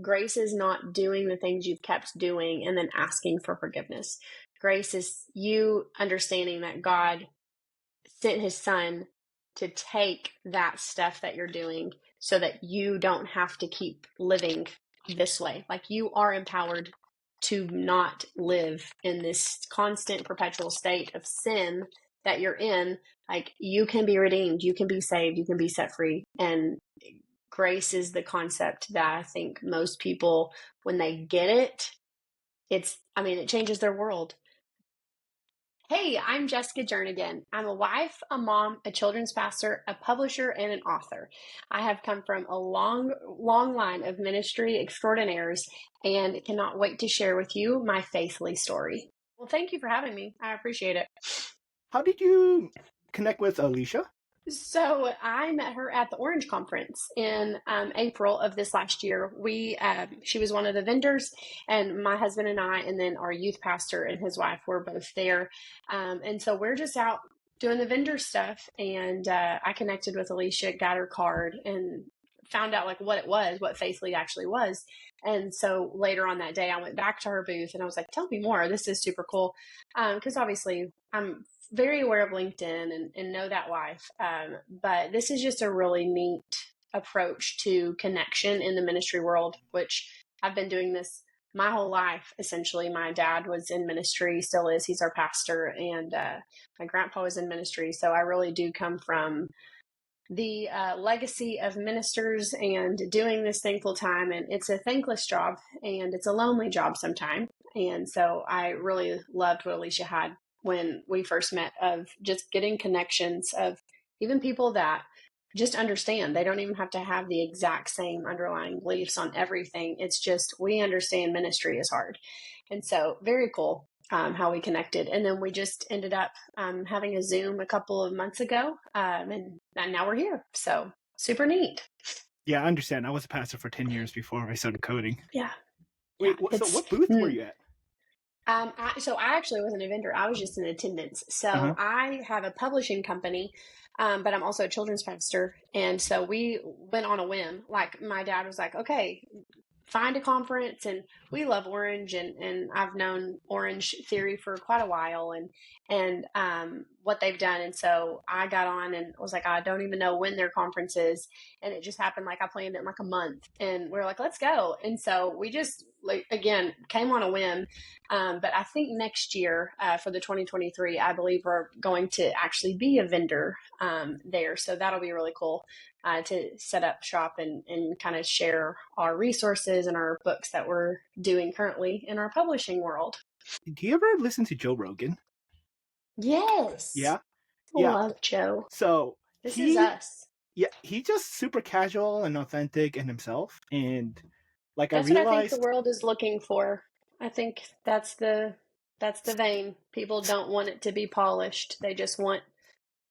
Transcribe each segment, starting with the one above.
grace is not doing the things you've kept doing and then asking for forgiveness. Grace is you understanding that God sent his son to take that stuff that you're doing so that you don't have to keep living this way. Like, you are empowered to not live in this constant perpetual state of sin that you're in. Like, you can be redeemed, you can be saved, you can be set free. And grace is the concept that I think most people, when they get it, it changes their world. Hey, I'm Jessica Jernigan. I'm a wife, a mom, a children's pastor, a publisher, and an author. I have come from a long, long line of ministry extraordinaires and cannot wait to share with you my faithfully story. Well, thank you for having me. I appreciate it. How did you connect with Alicia? So I met her at the Orange Conference in April of this last year. She was one of the vendors, and my husband and I, and then our youth pastor and his wife were both there. And so we're just out doing the vendor stuff. And I connected with Alicia, got her card, and found out like what it was, what Faithfully actually was. And so later on that day, I went back to her booth and I was like, tell me more. This is super cool. Because obviously I'm very aware of LinkedIn and know that life. But this is just a really neat approach to connection in the ministry world, which I've been doing this my whole life. Essentially, my dad was in ministry, still is. He's our pastor, and my grandpa was in ministry. So I really do come from the legacy of ministers and doing this thing full time. And it's a thankless job and it's a lonely job sometimes. And so I really loved what Alicia had when we first met, of just getting connections of even people that just understand. They don't even have to have the exact same underlying beliefs on everything. It's just, we understand ministry is hard. And so very cool how we connected. And then we just ended up having a Zoom a couple of months ago. And now we're here. So super neat. Yeah, I understand. I was a pastor for 10 years before I started coding. Yeah. Wait, so what booth were you at? So I actually wasn't a vendor. I was just in attendance. So I have a publishing company, but I'm also a children's pastor. And so we went on a whim. Like, my dad was like, okay, find a conference. And we love Orange, and I've known Orange Theory for quite a while and what they've done. And so I got on and was like, I don't even know when their conference is. And it just happened. Like, I planned it in like a month, and we were like, let's go. And so we just, again, came on a whim. But I think next year for the 2023, I believe we're going to actually be a vendor there. So that'll be really cool to set up shop and kind of share our resources and our books that we're doing currently in our publishing world. Do you ever listen to Joe Rogan? Yes. Yeah. Love Joe. So this is us. Yeah, he's just super casual and authentic and himself. And like, that's I realized, what I think the world is looking for. I think that's the vein. People don't want it to be polished. They just want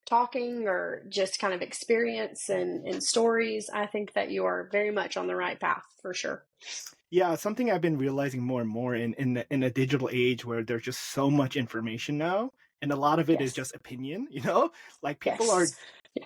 talking or just kind of experience and stories. I think that you are very much on the right path for sure. Yeah, something I've been realizing more and more in a digital age where there's just so much information now, and a lot of it is just opinion, like people are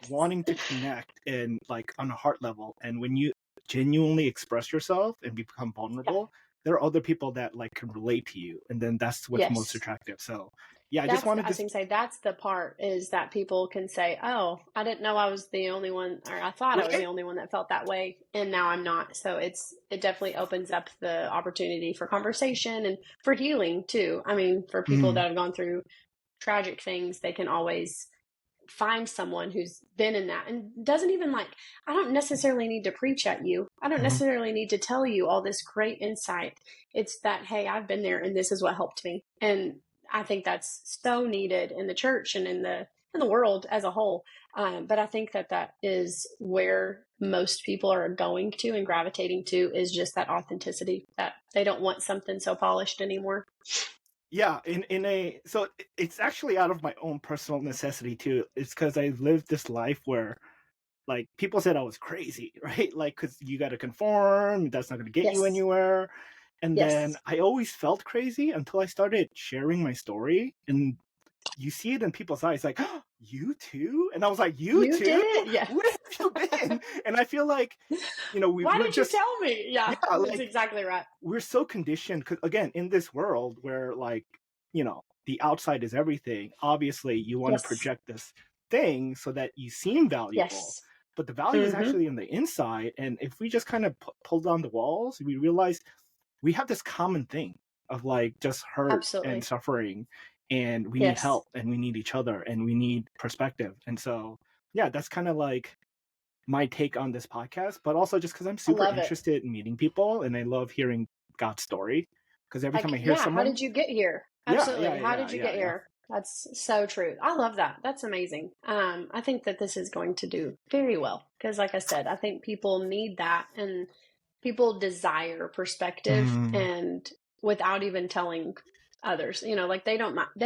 wanting to connect and like on a heart level. And when you genuinely express yourself and become vulnerable, there are other people that like can relate to you, and then that's what's most attractive. So yeah, I just wanted to say that's the part, is that people can say, oh, I didn't know I was the only one, or I thought I was the only one that felt that way, and now I'm not. So it definitely opens up the opportunity for conversation and for healing too. I mean, for people that have gone through tragic things, they can always find someone who's been in that and doesn't even I don't necessarily need to preach at you. I don't necessarily need to tell you all this great insight. It's that, hey, I've been there and this is what helped me. And I think that's so needed in the church and in the world as a whole. But I think that is where most people are going to and gravitating to, is just that authenticity, that they don't want something so polished anymore. Yeah, so it's actually out of my own personal necessity too. It's because I lived this life where, like, people said I was crazy, right? Like, because you got to conform, that's not going to get you anywhere. And then I always felt crazy until I started sharing my story, and you see it in people's eyes, like, oh, you too? And I was like, you You did too? it? Where Yes. have you been? And I feel like, Why we're did you just, tell me? yeah, Yeah, that's like exactly right. we're so conditioned, because again, in this world where like, the outside is everything, obviously you want to Yes. project this thing so that you seem valuable. Yes. But the value is Mm-hmm. actually in the inside. And if we just kind of pull down the walls, we realize we have this common thing of like just hurt and Absolutely. suffering, and we need Yes. help and we need each other and we need perspective. And so, yeah, that's kind of like my take on this podcast, but also just because I'm I super love it. interested in meeting people and I love hearing God's story. Because every time Like, I hear yeah, how someone, did you get here? yeah, Absolutely. yeah, How yeah, did you yeah, get yeah. here? That's so true. I love that. That's amazing. I think that this is going to do very well because, like I said, I think people need that and people desire perspective Mm, and without even telling others, like they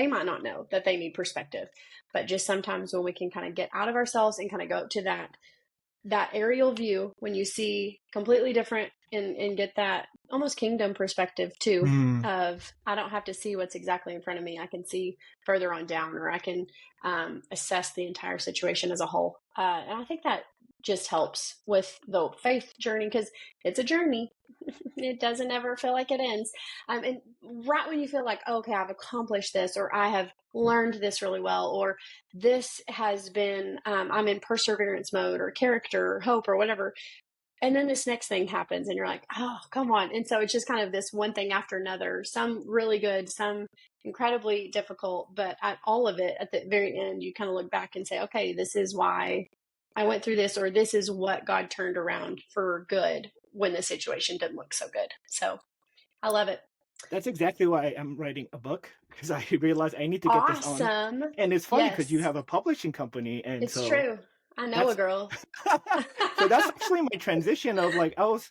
might not know that they need perspective, but just sometimes when we can kind of get out of ourselves and kind of go up to that aerial view when you see completely different and get that almost kingdom perspective too mm. of I don't have to see what's exactly in front of me. I can see further on down or I can assess the entire situation as a whole. And I think that just helps with the faith journey because it's a journey. It doesn't ever feel like it ends. And right when you feel like, oh, okay, I've accomplished this, or I have learned this really well, or this has been, I'm in perseverance mode, or character, or hope, or whatever. And then this next thing happens, and you're like, oh, come on. And so it's just kind of this one thing after another, some really good, some incredibly difficult, but at all of it, at the very end, you kind of look back and say, okay, this is why I went through this, or this is what God turned around for good when the situation didn't look so good. So I love it. That's exactly why I'm writing a book, because I realized I need to get this on. Awesome. And it's funny because you Yes, have a publishing company, and it's so true. I know a that's girl. so that's actually my transition of like I was,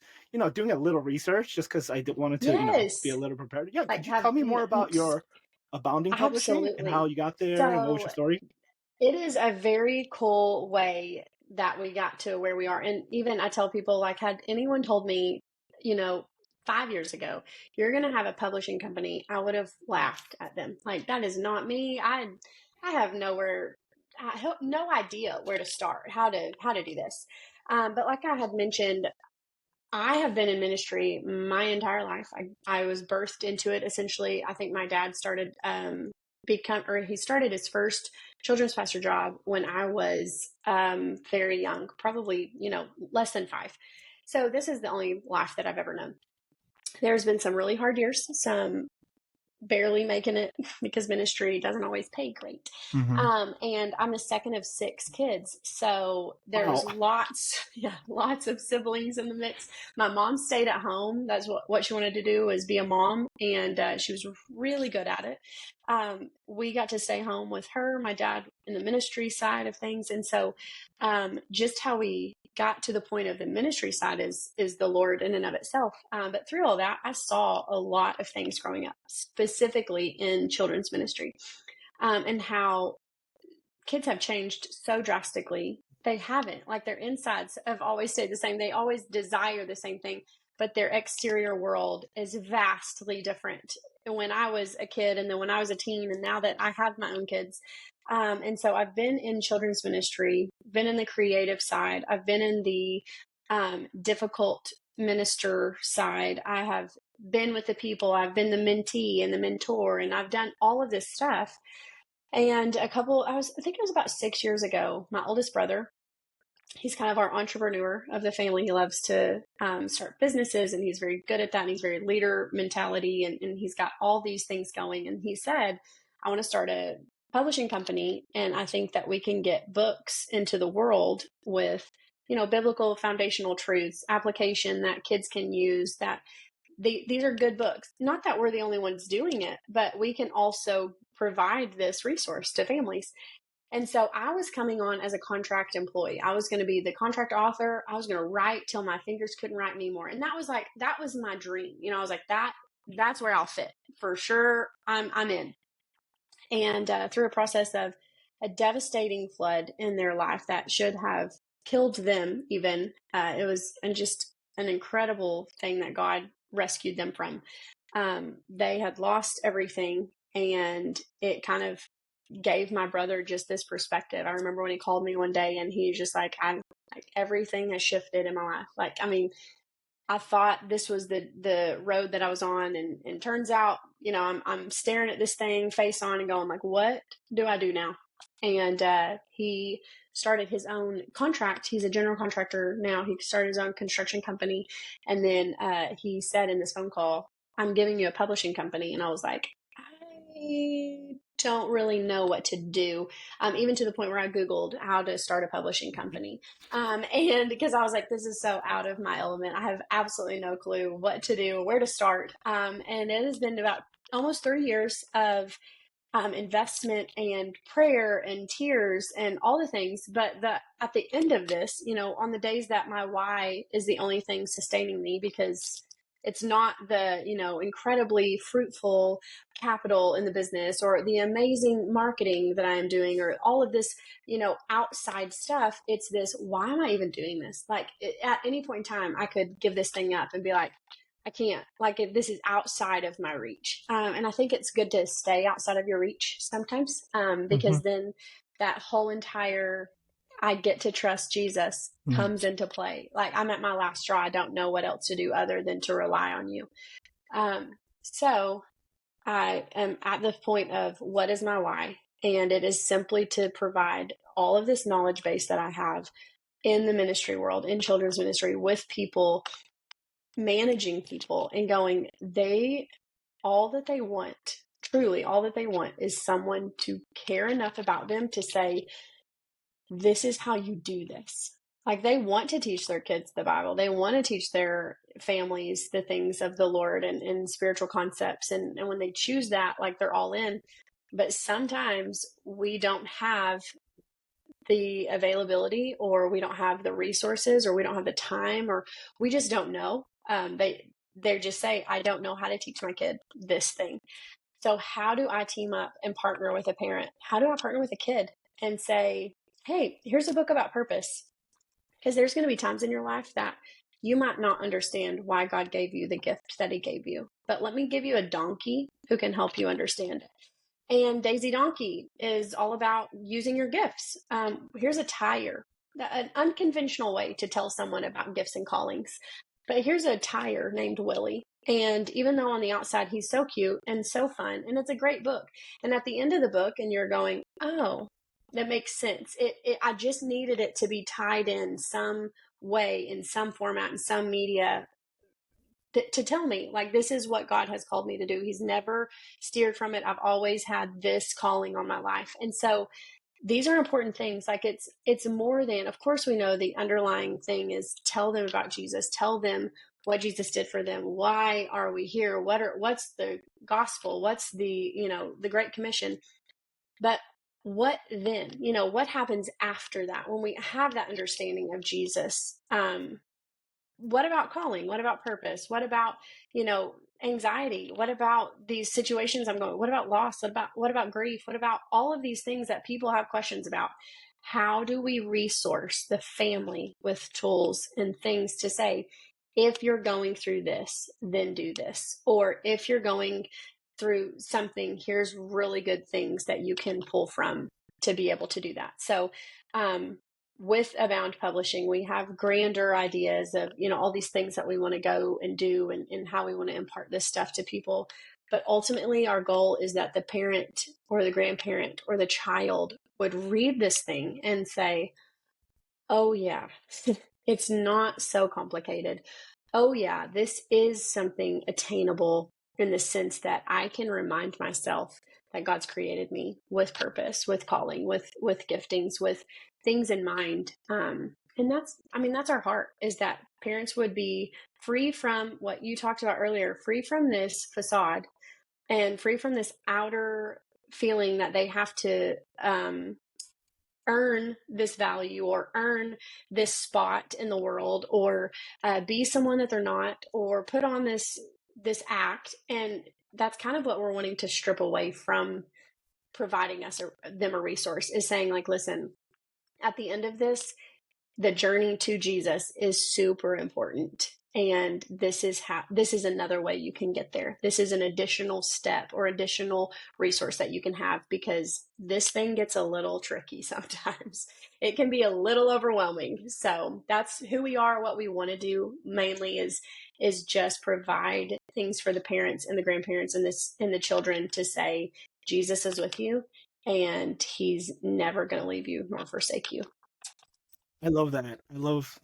doing a little research just because wanted to, be a Yes. little prepared. Yeah, Like could you tell me more about your Abounding Publishing and how absolutely. you got there and what was So your story? it is a very cool way that we got to where we are. And even I tell people, like, had anyone told me, you know, 5 years ago, you're going to have a publishing company, I would have laughed at them. Like, that is not me. I have I have no idea where to start, how to do this. But like I had mentioned, I have been in ministry my entire life. I was birthed into it essentially. I think my dad started he started his first children's pastor job when I was very young, probably, less than 5. So this is the only life that I've ever known. There's been some really hard years, some barely making it because ministry doesn't always pay great. Hmm. And I'm the second of 6 kids. So there's Wow. lots of siblings in the mix. My mom stayed at home. That's what she wanted to do was be a mom. And she was really good at it. We got to stay home with her, my dad in the ministry side of things. And so just how we got to the point of the ministry side is the Lord in and of itself. But through all that, I saw a lot of things growing up, specifically in children's ministry, and how kids have changed so drastically. They haven't. Like their insides have always stayed the same. They always desire the same thing, but their exterior world is vastly different. When I was a kid, and then when I was a teen, and now that I have my own kids. And so I've been in children's ministry, been in the creative side, I've been in the difficult minister side. I have been with the people, I've been the mentee and the mentor, and I've done all of this stuff. And I think it was about 6 years ago, my oldest brother, he's kind of our entrepreneur of the family. He loves to start businesses and he's very good at that. And he's very leader mentality and he's got all these things going. And he said, I want to start a publishing company. And I think that we can get books into the world with, biblical foundational truths, application that kids can use that these are good books. Not that we're the only ones doing it, but we can also provide this resource to families. And so I was coming on as a contract employee. I was going to be the contract author. I was going to write till my fingers couldn't write anymore. And that was my dream. I was like, that's where I'll fit for sure. I'm in. And through a process of a devastating flood in their life that should have killed them, even it was just an incredible thing that God rescued them from. They had lost everything, and it kind of gave my brother just this perspective. I remember when he called me one day and he's just like, everything has shifted in my life. Like, I mean, I thought this was the road that I was on, and turns out, I'm staring at this thing face on and going like, what do I do now? And he started his own contract. He's a general contractor now. He started his own construction company, and then he said in this phone call, "I'm giving you a publishing company." And I was like, I don't really know what to do, even to the point where I Googled how to start a publishing company. And because I was like, this is so out of my element. I have absolutely no clue what to do, where to start. And it has been about almost 3 years of investment and prayer and tears and all the things. But at the end of this, on the days that my why is the only thing sustaining me, because it's not the, incredibly fruitful capital in the business or the amazing marketing that I am doing or all of this, outside stuff. It's this, why am I even doing this? Like at any point in time, I could give this thing up and be like, I can't, like, this is outside of my reach. And I think it's good to stay outside of your reach sometimes, because then that whole entire, I get to trust Jesus comes into play. Like, I'm at my last straw. I don't know what else to do other than to rely on you. So I am at the point of, what is my why? And it is simply to provide all of this knowledge base that I have in the ministry world, in children's ministry, with people, managing people, and going, all that they want, truly all that they want, is someone to care enough about them to say, this is how you do this. Like, they want to teach their kids the Bible. They want to teach their families the things of the Lord and spiritual concepts. And when they choose that, like, they're all in. But sometimes we don't have the availability, or we don't have the resources, or we don't have the time, or we just don't know. They just say, I don't know how to teach my kid this thing. So how do I team up and partner with a parent? How do I partner with a kid and say, hey, here's a book about purpose? Because there's going to be times in your life that you might not understand why God gave you the gift that he gave you. But let me give you a donkey who can help you understand it. And Daisy Donkey is all about using your gifts. Here's a tire, an unconventional way to tell someone about gifts and callings. But here's a tire named Willie. And even though on the outside he's so cute and so fun, and it's a great book. And at the end of the book, and you're going, oh, that makes sense. I just needed it to be tied in some way, in some format, in some media, to tell me, like, this is what God has called me to do. He's never steered from it. I've always had this calling on my life. And so these are important things. Like, it's more than, of course, we know the underlying thing is tell them about Jesus, tell them what Jesus did for them. Why are we here? What's the gospel? What's the Great Commission? But what then? What happens after that when we have that understanding of Jesus? What about calling? What about purpose? What about, anxiety? What about these situations I'm going? What about loss? What about grief? What about all of these things that people have questions about? How do we resource the family with tools and things to say, if you're going through this, then do this. Or if you're going through something, here's really good things that you can pull from to be able to do that. So, with Abound Publishing, we have grander ideas of, all these things that we want to go and do, and how we want to impart this stuff to people. But ultimately, our goal is that the parent or the grandparent or the child would read this thing and say, oh yeah, it's not so complicated. Oh yeah, this is something attainable, in the sense that I can remind myself that God's created me with purpose, with calling, with giftings, with things in mind. And that's our heart, is that parents would be free from what you talked about earlier, free from this facade and free from this outer feeling that they have to earn this value or earn this spot in the world, or be someone that they're not, or put on this act. And that's kind of what we're wanting to strip away from providing them a resource, is saying, like, listen, at the end of this, the journey to Jesus is super important. And this is another way you can get there. This is an additional step or additional resource that you can have, because this thing gets a little tricky sometimes. It can be a little overwhelming. So that's who we are. What we want to do mainly is just provide things for the parents and the grandparents and the children to say, Jesus is with you and he's never going to leave you nor forsake you. I love that. I love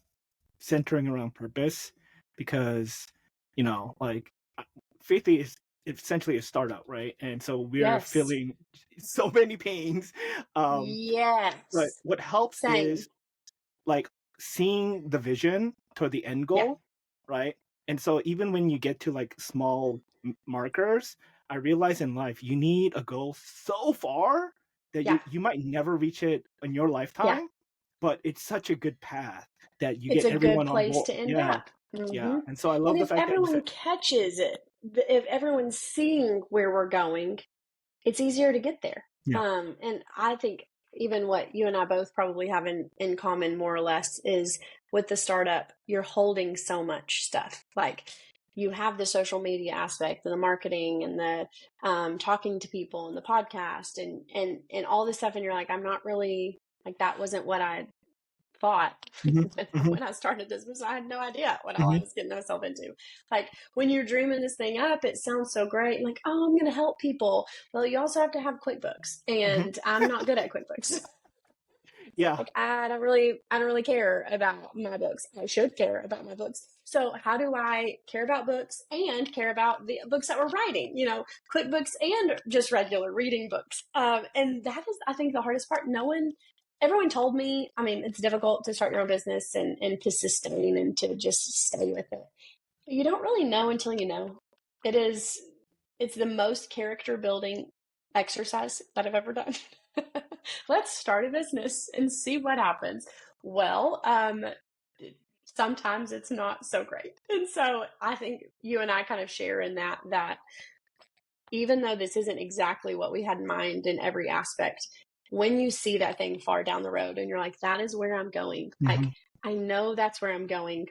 centering around purpose, because, like, Faith is essentially a startup, right? And so we're Yes. feeling so many pains. But Yes. what helps Same. is, like, seeing the vision toward the end Yeah. goal, right? And so even when you get to like small markers, I realize in life you need a goal so far that Yeah. you might never reach it in your Yeah. lifetime, but it's such a good path that you It's get a good everyone on place board. to end Yeah, up. yeah. Hmm. And so I And love the if fact that you said, everyone catches it, if everyone's seeing where we're going, it's easier to get there. yeah. And I think even what you and I both probably have in common, more or less, is with the startup, you're holding so much stuff. Like, you have the social media aspect and the marketing and the talking to people and the podcast and all this stuff. And you're like, I'm not really, like, that wasn't what I thought Hmm. Hmm. when I started this business. I had no idea what all I Hmm. was getting myself into. Like, when you're dreaming this thing up, it sounds so great. Like, oh, I'm going to help people. Well, you also have to have QuickBooks, Hmm. and I'm not good at QuickBooks. Yeah. Like, I don't really care about my books. I should care about my books. So how do I care about books and care about the books that we're writing? QuickBooks and just regular reading books. And that is, I think, the hardest part. Everyone told me, I mean, it's difficult to start your own business and to sustain and to just stay with it. But you don't really know until you know. It is, it's the most character building exercise that I've ever done. Let's start a business and see what happens. Well, sometimes it's not so great. And so I think you and I kind of share in that even though this isn't exactly what we had in mind in every aspect, when you see that thing far down the road and you're like, that is where I'm going. Like, Hmm. I know that's where I'm going.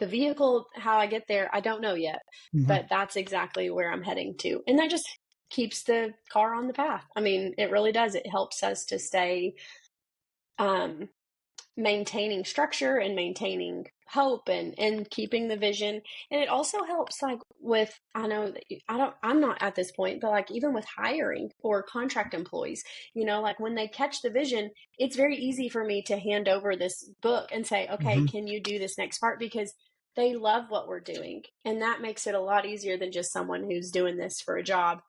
The vehicle, how I get there, I don't know yet, Hmm. but that's exactly where I'm heading to. And that just keeps the car on the path. I mean, it really does. It helps us to stay um, maintaining structure and maintaining hope and keeping the vision. And it also helps, like, with, I know that I'm not at this point, but like even with hiring or contract employees, like when they catch the vision, it's very easy for me to hand over this book and say, okay, Hmm. can you do this next part? Because they love what we're doing. And that makes it a lot easier than just someone who's doing this for a job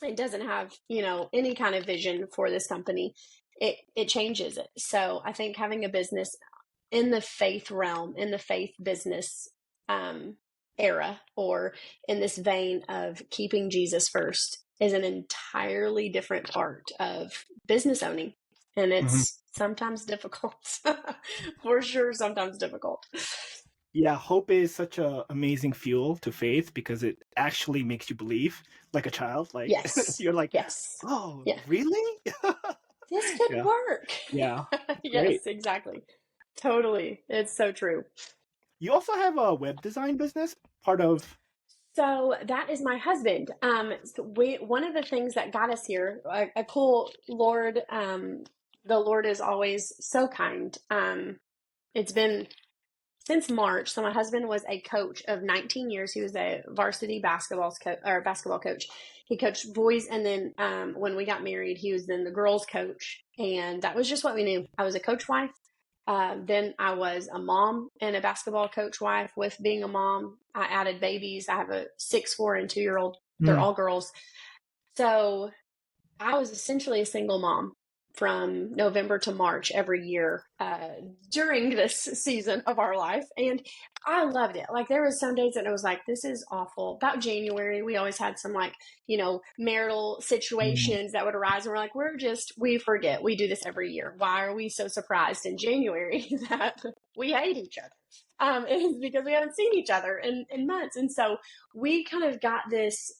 and doesn't have, any kind of vision for this company. It changes it. So I think having a business in the faith realm, in the faith business um, era, or in this vein of keeping Jesus first, is an entirely different part of business owning. And Hmm. it's sometimes difficult. For sure, sometimes difficult. Yeah, hope is such a amazing fuel to faith, because it actually makes you believe like a child. Like, Yes. you're like, Yes. oh, Yeah. really? This could Yeah, work. yeah, Yes, great. exactly. Totally. It's so true. You also have a web design business, part of. So that is my husband. So one of the things that got us here, a cool Lord, the Lord is always so kind. It's been since March. So my husband was a coach of 19 years. He was a varsity basketball coach. He coached boys, and then when we got married, he was then the girls coach, and that was just what we knew. I was a coach wife. Then I was a mom and a basketball coach wife. With being a mom, I added babies. I have a 6, 4, and 2-year-old. They're Mm. all girls. So I was essentially a single mom from November to March every year during this season of our life. And I loved it. Like, there was some days that I was like, this is awful. About January, we always had some, like, marital Mm. situations that would arise. And we're like, we forget. We do this every year. Why are we so surprised in January that we hate each other? It's because we haven't seen each other in months. And so we kind of got this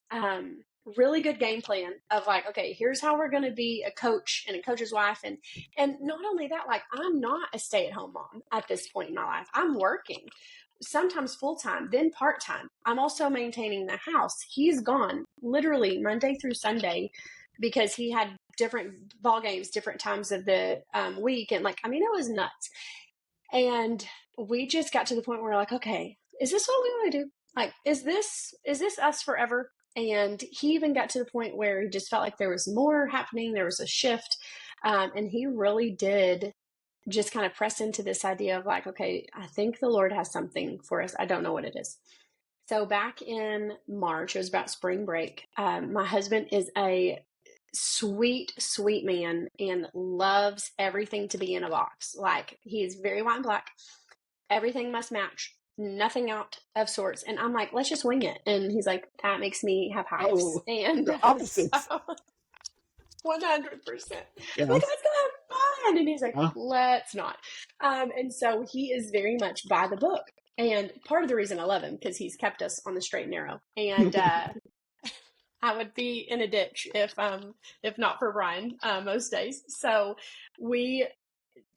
really good game plan of like, okay, here's how we're going to be a coach and a coach's wife. And not only that, like, I'm not a stay-at-home mom at this point in my life. I'm working. sometimes full-time, then part-time. I'm also maintaining the house. He's gone literally Monday through Sunday because he had different ball games, different times of the week. And like, I mean, it was nuts. And we just got to the point where we're like, okay, is this what we want to do? Like, is this us forever? And he even got to the point where he just felt like there was more happening. There was a shift. And he really did just kind of press into this idea of like, okay, I think the Lord has something for us. I don't know what it is. So back in March, it was about spring break. My husband is a sweet, sweet man and loves everything to be in a box. Like, he's very white and black. Everything must match. Nothing out of sorts. And I'm like, let's just wing it. And he's like, that makes me have hives. Oh, And the opposites. so, 100%. Yes. Like, let's go have fun. And he's like, Yeah. let's not. And so he is very much by the book. And part of the reason I love him, because he's kept us on the straight and narrow. And I would be in a ditch if not for Brian most days. So we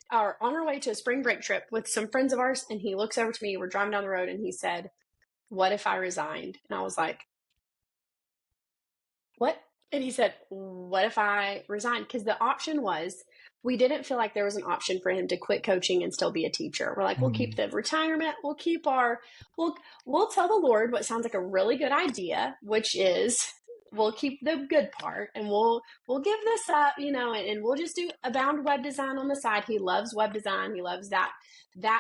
are on our way to a spring break trip with some friends of ours. And he looks over to me. We're driving down the road and he said, what if I resigned? And I was like, what? And he said, what if I resigned? Because the option was, we didn't feel like there was an option for him to quit coaching and still be a teacher. We're like, we'll keep the retirement. We'll keep we'll tell the Lord what sounds like a really good idea, which is we'll keep the good part and we'll give this up, and we'll just do Abound web design on the side. He loves web design. He loves that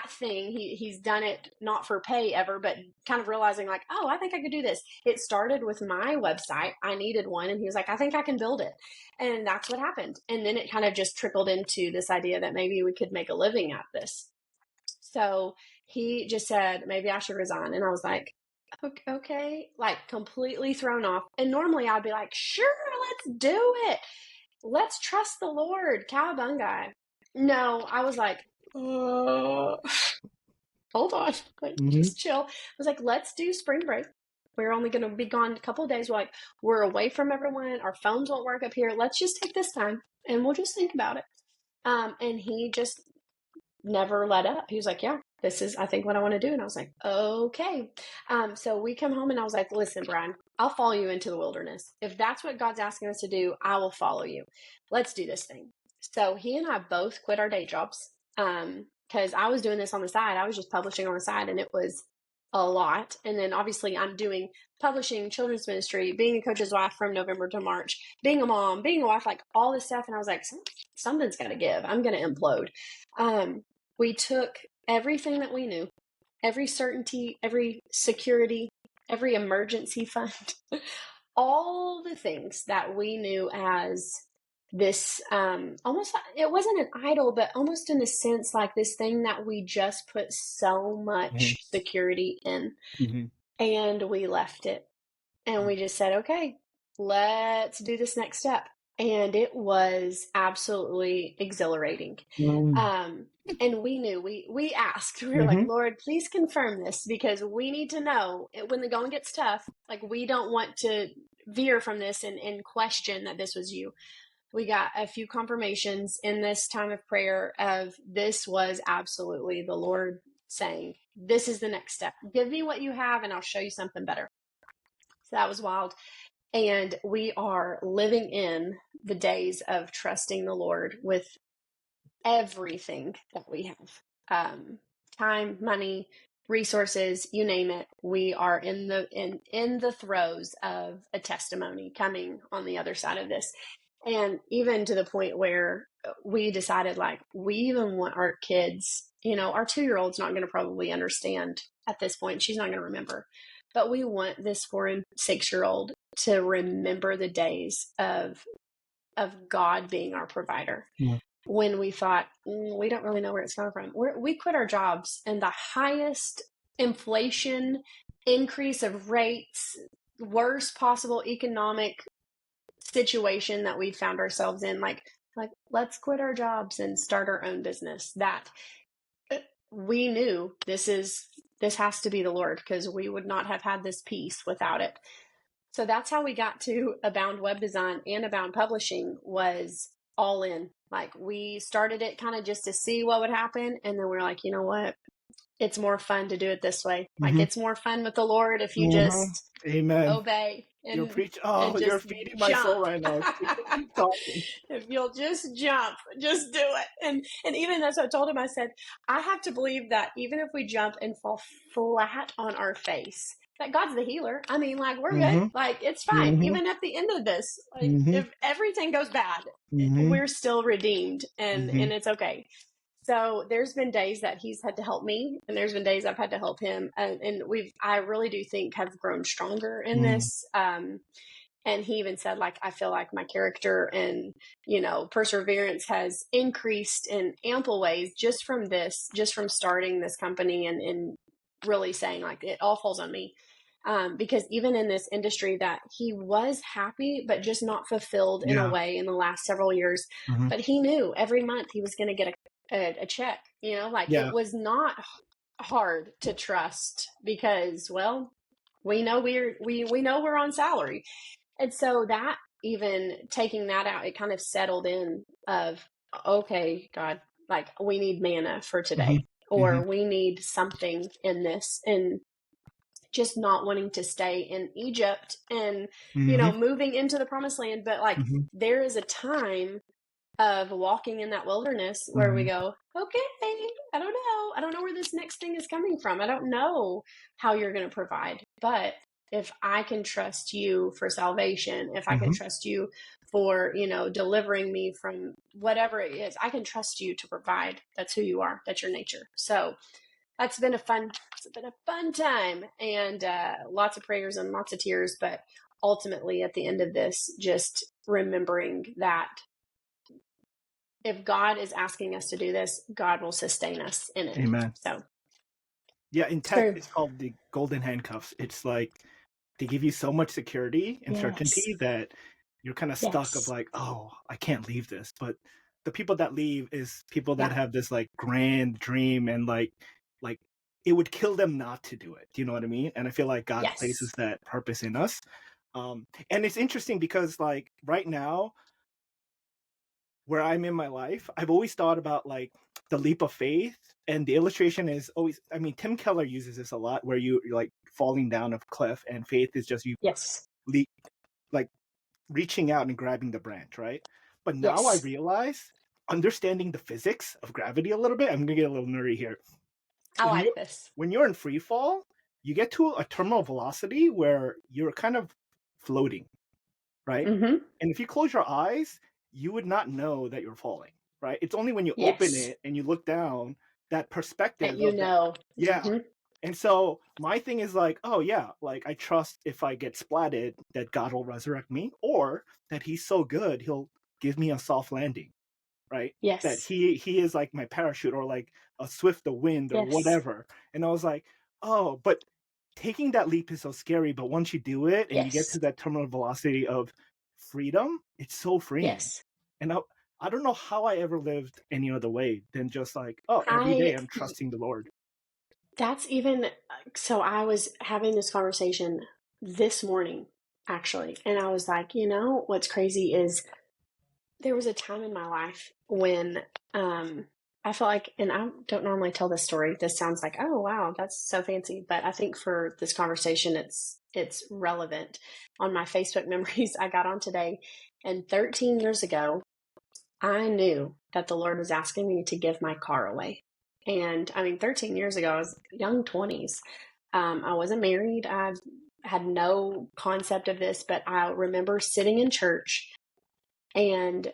thing. He's done it not for pay ever, but kind of realizing like, oh, I think I could do this. It started with my website. I needed one. And he was like, I think I can build it. And that's what happened. And then it kind of just trickled into this idea that maybe we could make a living at this. So he just said, maybe I should resign. And I was like, okay, like completely thrown off. And normally I'd be like, sure, let's do it. Let's trust the Lord. Cowabunga. No, I was like, hold on, like, just chill. I was like, let's do spring break. We're only going to be gone a couple of days. We're away from everyone. Our phones won't work up here. Let's just take this time and we'll just think about it. And he just never let up. He was like, yeah, this is, I think, what I want to do. And I was like, okay. So we come home and I was like, listen, Brian, I'll follow you into the wilderness. If that's what God's asking us to do, I will follow you. Let's do this thing. So he and I both quit our day jobs. Because I was doing this on the side. I was just publishing on the side and it was a lot. And then obviously I'm doing publishing, children's ministry, being a coach's wife from November to March, being a mom, being a wife, like all this stuff. And I was like, something's got to give. I'm going to implode. We took everything that we knew, every certainty, every security, every emergency fund, all the things that we knew as this, almost, it wasn't an idol, but almost in a sense like this thing that we just put so much security in. And we left it. And we just said, okay, let's do this next step. And it was absolutely exhilarating. And we knew, we asked, we were like, Lord, please confirm this, because we need to know when the going gets tough, like we don't want to veer from this and question that this was you. We got a few confirmations in this time of prayer of this was absolutely the Lord saying, this is the next step. Give me what you have and I'll show you something better. So that was wild. And we are living in the days of trusting the Lord with everything that we have. Time, money, resources, you name it. We are in the throes of a testimony coming on the other side of this. And even to the point where we decided, like, we even want our kids, our 2-year-old's not going to probably understand at this point. She's not going to remember. But we want this 4 and 6-year-old to remember the days of God being our provider. Yeah. When we thought, we don't really know where it's coming from. We quit our jobs and the highest inflation increase of rates, worst possible economic situation that we found ourselves in, like let's quit our jobs and start our own business. That we knew this has to be the Lord, because we would not have had this peace without it. So that's how we got to Abound Web Design and Abound Publishing, was all in. Like, we started it kind of just to see what would happen, and then we're like, you know what, it's more fun to do it this way. Like, Mm-hmm. it's more fun with the Lord if you Mm-hmm. just Amen. obey You're and preaching. Oh, you're just feeding my soul jump. right now. Keep talking. If you'll just jump, just do it. And even as I told him, I said, I have to believe that even if we jump and fall flat on our face, that God's the healer. I mean, like, we're good. Mm-hmm. Like, it's fine. Mm-hmm. Even at the end of this, like, Mm-hmm. if everything goes bad, Mm-hmm. we're still redeemed, and Mm-hmm. it's okay. So there's been days that he's had to help me, and there's been days I've had to help him, and I really do think have grown stronger in this. And he even said, like, I feel like my character and, perseverance has increased in ample ways just from this, just from starting this company, and really saying, like, it all falls on me. Because even in this industry that he was happy, but just not fulfilled in a Yeah. way in the last several years, Mm-hmm. but he knew every month he was going to get a check, like, it Yeah. was not hard to trust because, well, we know we know we're on salary. And so that, even taking that out, it kind of settled in of, okay, God, like, we need manna for Mm-hmm. today, Mm-hmm. or we need something in this, and just not wanting to stay in Egypt and, Mm-hmm. moving into the promised land. But, like, Mm-hmm. there is a time of walking in that wilderness where we Mm-hmm. go, okay, I don't know. I don't know where this next thing is coming from. I don't know how you're going to provide. But if I can trust you for salvation, if I can Mm-hmm. trust you for, delivering me from whatever it is, I can trust you to provide. That's who you are. That's your nature. So it's been a fun time, and lots of prayers and lots of tears. But ultimately, at the end of this, just remembering that if God is asking us to do this, God will sustain us in it. Amen. So, Yeah, in tech, so it's called the golden handcuffs. It's like they give you so much security and yes, certainty that you're kind of stuck of yes, like, oh, I can't leave this. But the people that leave is people that yeah, have this like grand dream and like it would kill them not to do it. Do you know what I mean? And I feel like God places yes, that purpose in us. And it's interesting because like right now, where I'm in my life, I've always thought about like the leap of faith. And the illustration is always, I mean, Tim Keller uses this a lot where you're like falling down a cliff and faith is just you yes, leap, like reaching out and grabbing the branch, right? But now I yes. realize understanding the physics of gravity a little bit, I'm gonna get a little nerdy here. I When you like this. when you're in free fall, you get to a terminal velocity where you're kind of floating, right? Mm-hmm. And if you close your eyes, you would not know that you're falling, right? It's only when you open Yes, it and you look down that that perspective you of that. know. Yeah. Mm-hmm. And so my thing is like, oh yeah, like I trust if I get splatted that God will resurrect me or that he's so good, he'll give me a soft landing, right? That Yes, he is like my parachute or like a swift of wind or yes, whatever. And I was like, oh, but taking that leap is so scary. But once you do it and you get to yes, that terminal velocity of freedom, it's so freeing. yes. And I don't know how I ever lived any other way than just like, oh, every day I I'm trusting the Lord. That's even so. I was having this conversation this morning, actually, and I was like, what's crazy is there was a time in my life when I felt like, and I don't normally tell this story. This sounds like, oh wow, that's so fancy, but I think for this conversation, it's relevant. On my Facebook memories, I got on today, and 13 years ago, I knew that the Lord was asking me to give my car away. And I mean, 13 years ago, I was young 20s. I wasn't married. I had no concept of this, but I remember sitting in church, and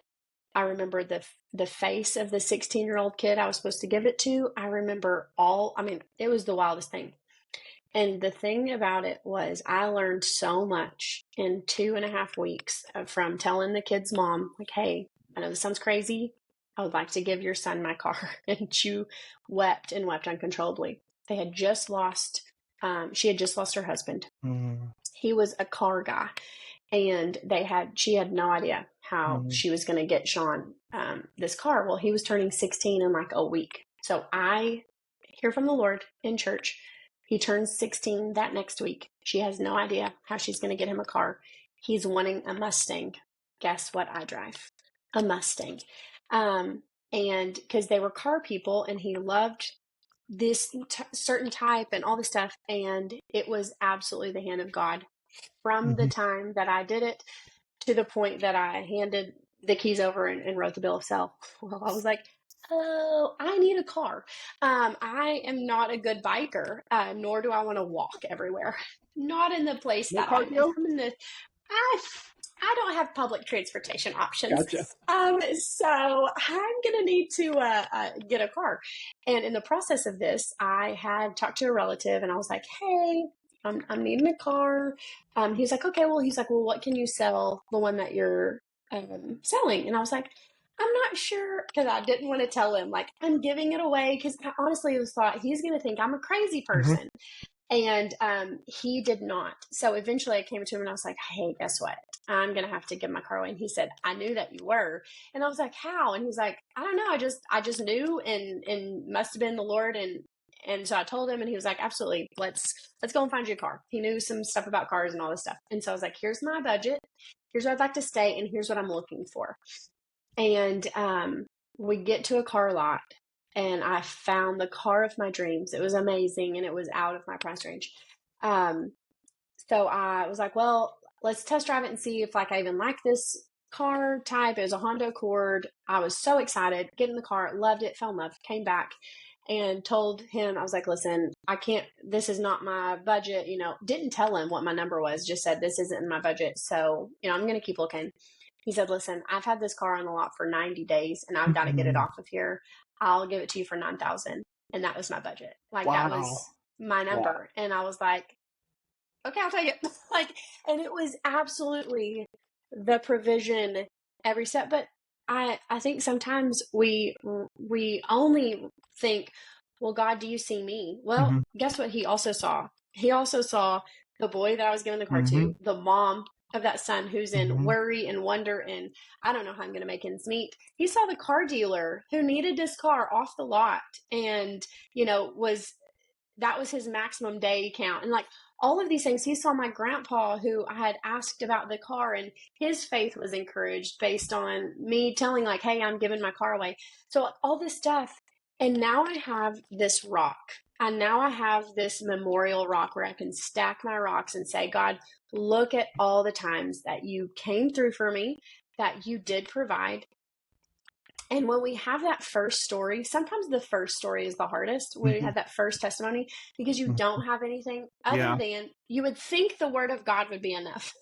I remember the face of the 16-year-old kid I was supposed to give it to. I remember I mean, it was the wildest thing. And the thing about it was I learned so much in 2.5 weeks from telling the kid's mom, like, hey, I know this sounds crazy. I would like to give your son my car. And she wept and wept uncontrollably. They had just lost, she had just lost her husband. Mm, He was a car guy, and she had no idea how mm, she was going to get Sean this car. Well, he was turning 16 in like a week. So I hear from the Lord in church. He turns 16 that next week. She has no idea how she's going to get him a car. He's wanting a Mustang. Guess what I drive? A Mustang. And because they were car people, and he loved this certain type and all this stuff. And it was absolutely the hand of God from the Mhm. time that I did it to the point that I handed the keys over and wrote the bill of sale. Well, I was like, oh, I need a car. I am not a good biker, nor do I want to walk everywhere. Not in the place No that I'm in. cardio? I'm in the, I, I don't have public transportation options. Gotcha. So I'm going to need to get a car. And in the process of this, I had talked to a relative and I was like, hey, I'm needing a car. He's like, okay, well, what can you sell the one that you're selling? And I was like, I'm not sure, because I didn't want to tell him, like, I'm giving it away, because I honestly was thought he's going to think I'm a crazy Mhm. person. And he did not. So eventually I came to him and I was like, hey, guess what? I'm going to have to give my car away. And he said, I knew that you were. And I was like, how? And he's like, I don't know. I just knew, and must have been the Lord. And so I told him, and he was like, absolutely. Let's go and find you a car. He knew some stuff about cars and all this stuff. And so I was like, here's my budget. Here's where I'd like to stay. And here's what I'm looking for. And we get to a car lot, and I found the car of my dreams. It was amazing, and it was out of my price range. Um, so I was like, well, let's test drive it and see if like I even like this car type. It was a Honda Accord. I was so excited. Get in the car, loved it, fell in love, came back and told him, I was like, listen, I can't, this is not my budget, didn't tell him what my number was, just said, this isn't in my budget. So, I'm going to keep looking. He said, listen, I've had this car on the lot for 90 days and I've got to get it Mhm. off of here. I'll give it to you for 9,000. And that was my budget. Like that was Wow. my Wow. number. And I was like, okay, I'll take it. And it was absolutely the provision every step. But I think sometimes we only think, well, God, do you see me? Well, Mhm. guess what? He also saw. He also saw the boy that I was giving the car to, Mhm. the mom of that son who's in Mhm. worry and wonder, and I don't know how I'm going to make ends meet. He saw the car dealer who needed this car off the lot, and was that was his maximum day count. And like all of these things, he saw my grandpa who I had asked about the car, and his faith was encouraged based on me telling, like, hey, I'm giving my car away. So like, all this stuff. And now I have this rock. And now I have this memorial rock where I can stack my rocks and say, God, look at all the times that you came through for me, that you did provide. And when we have that first story, sometimes the first story is the hardest when we Mhm. have that first testimony, because you Mhm. don't have anything other Yeah. than, you would think the word of God would be enough.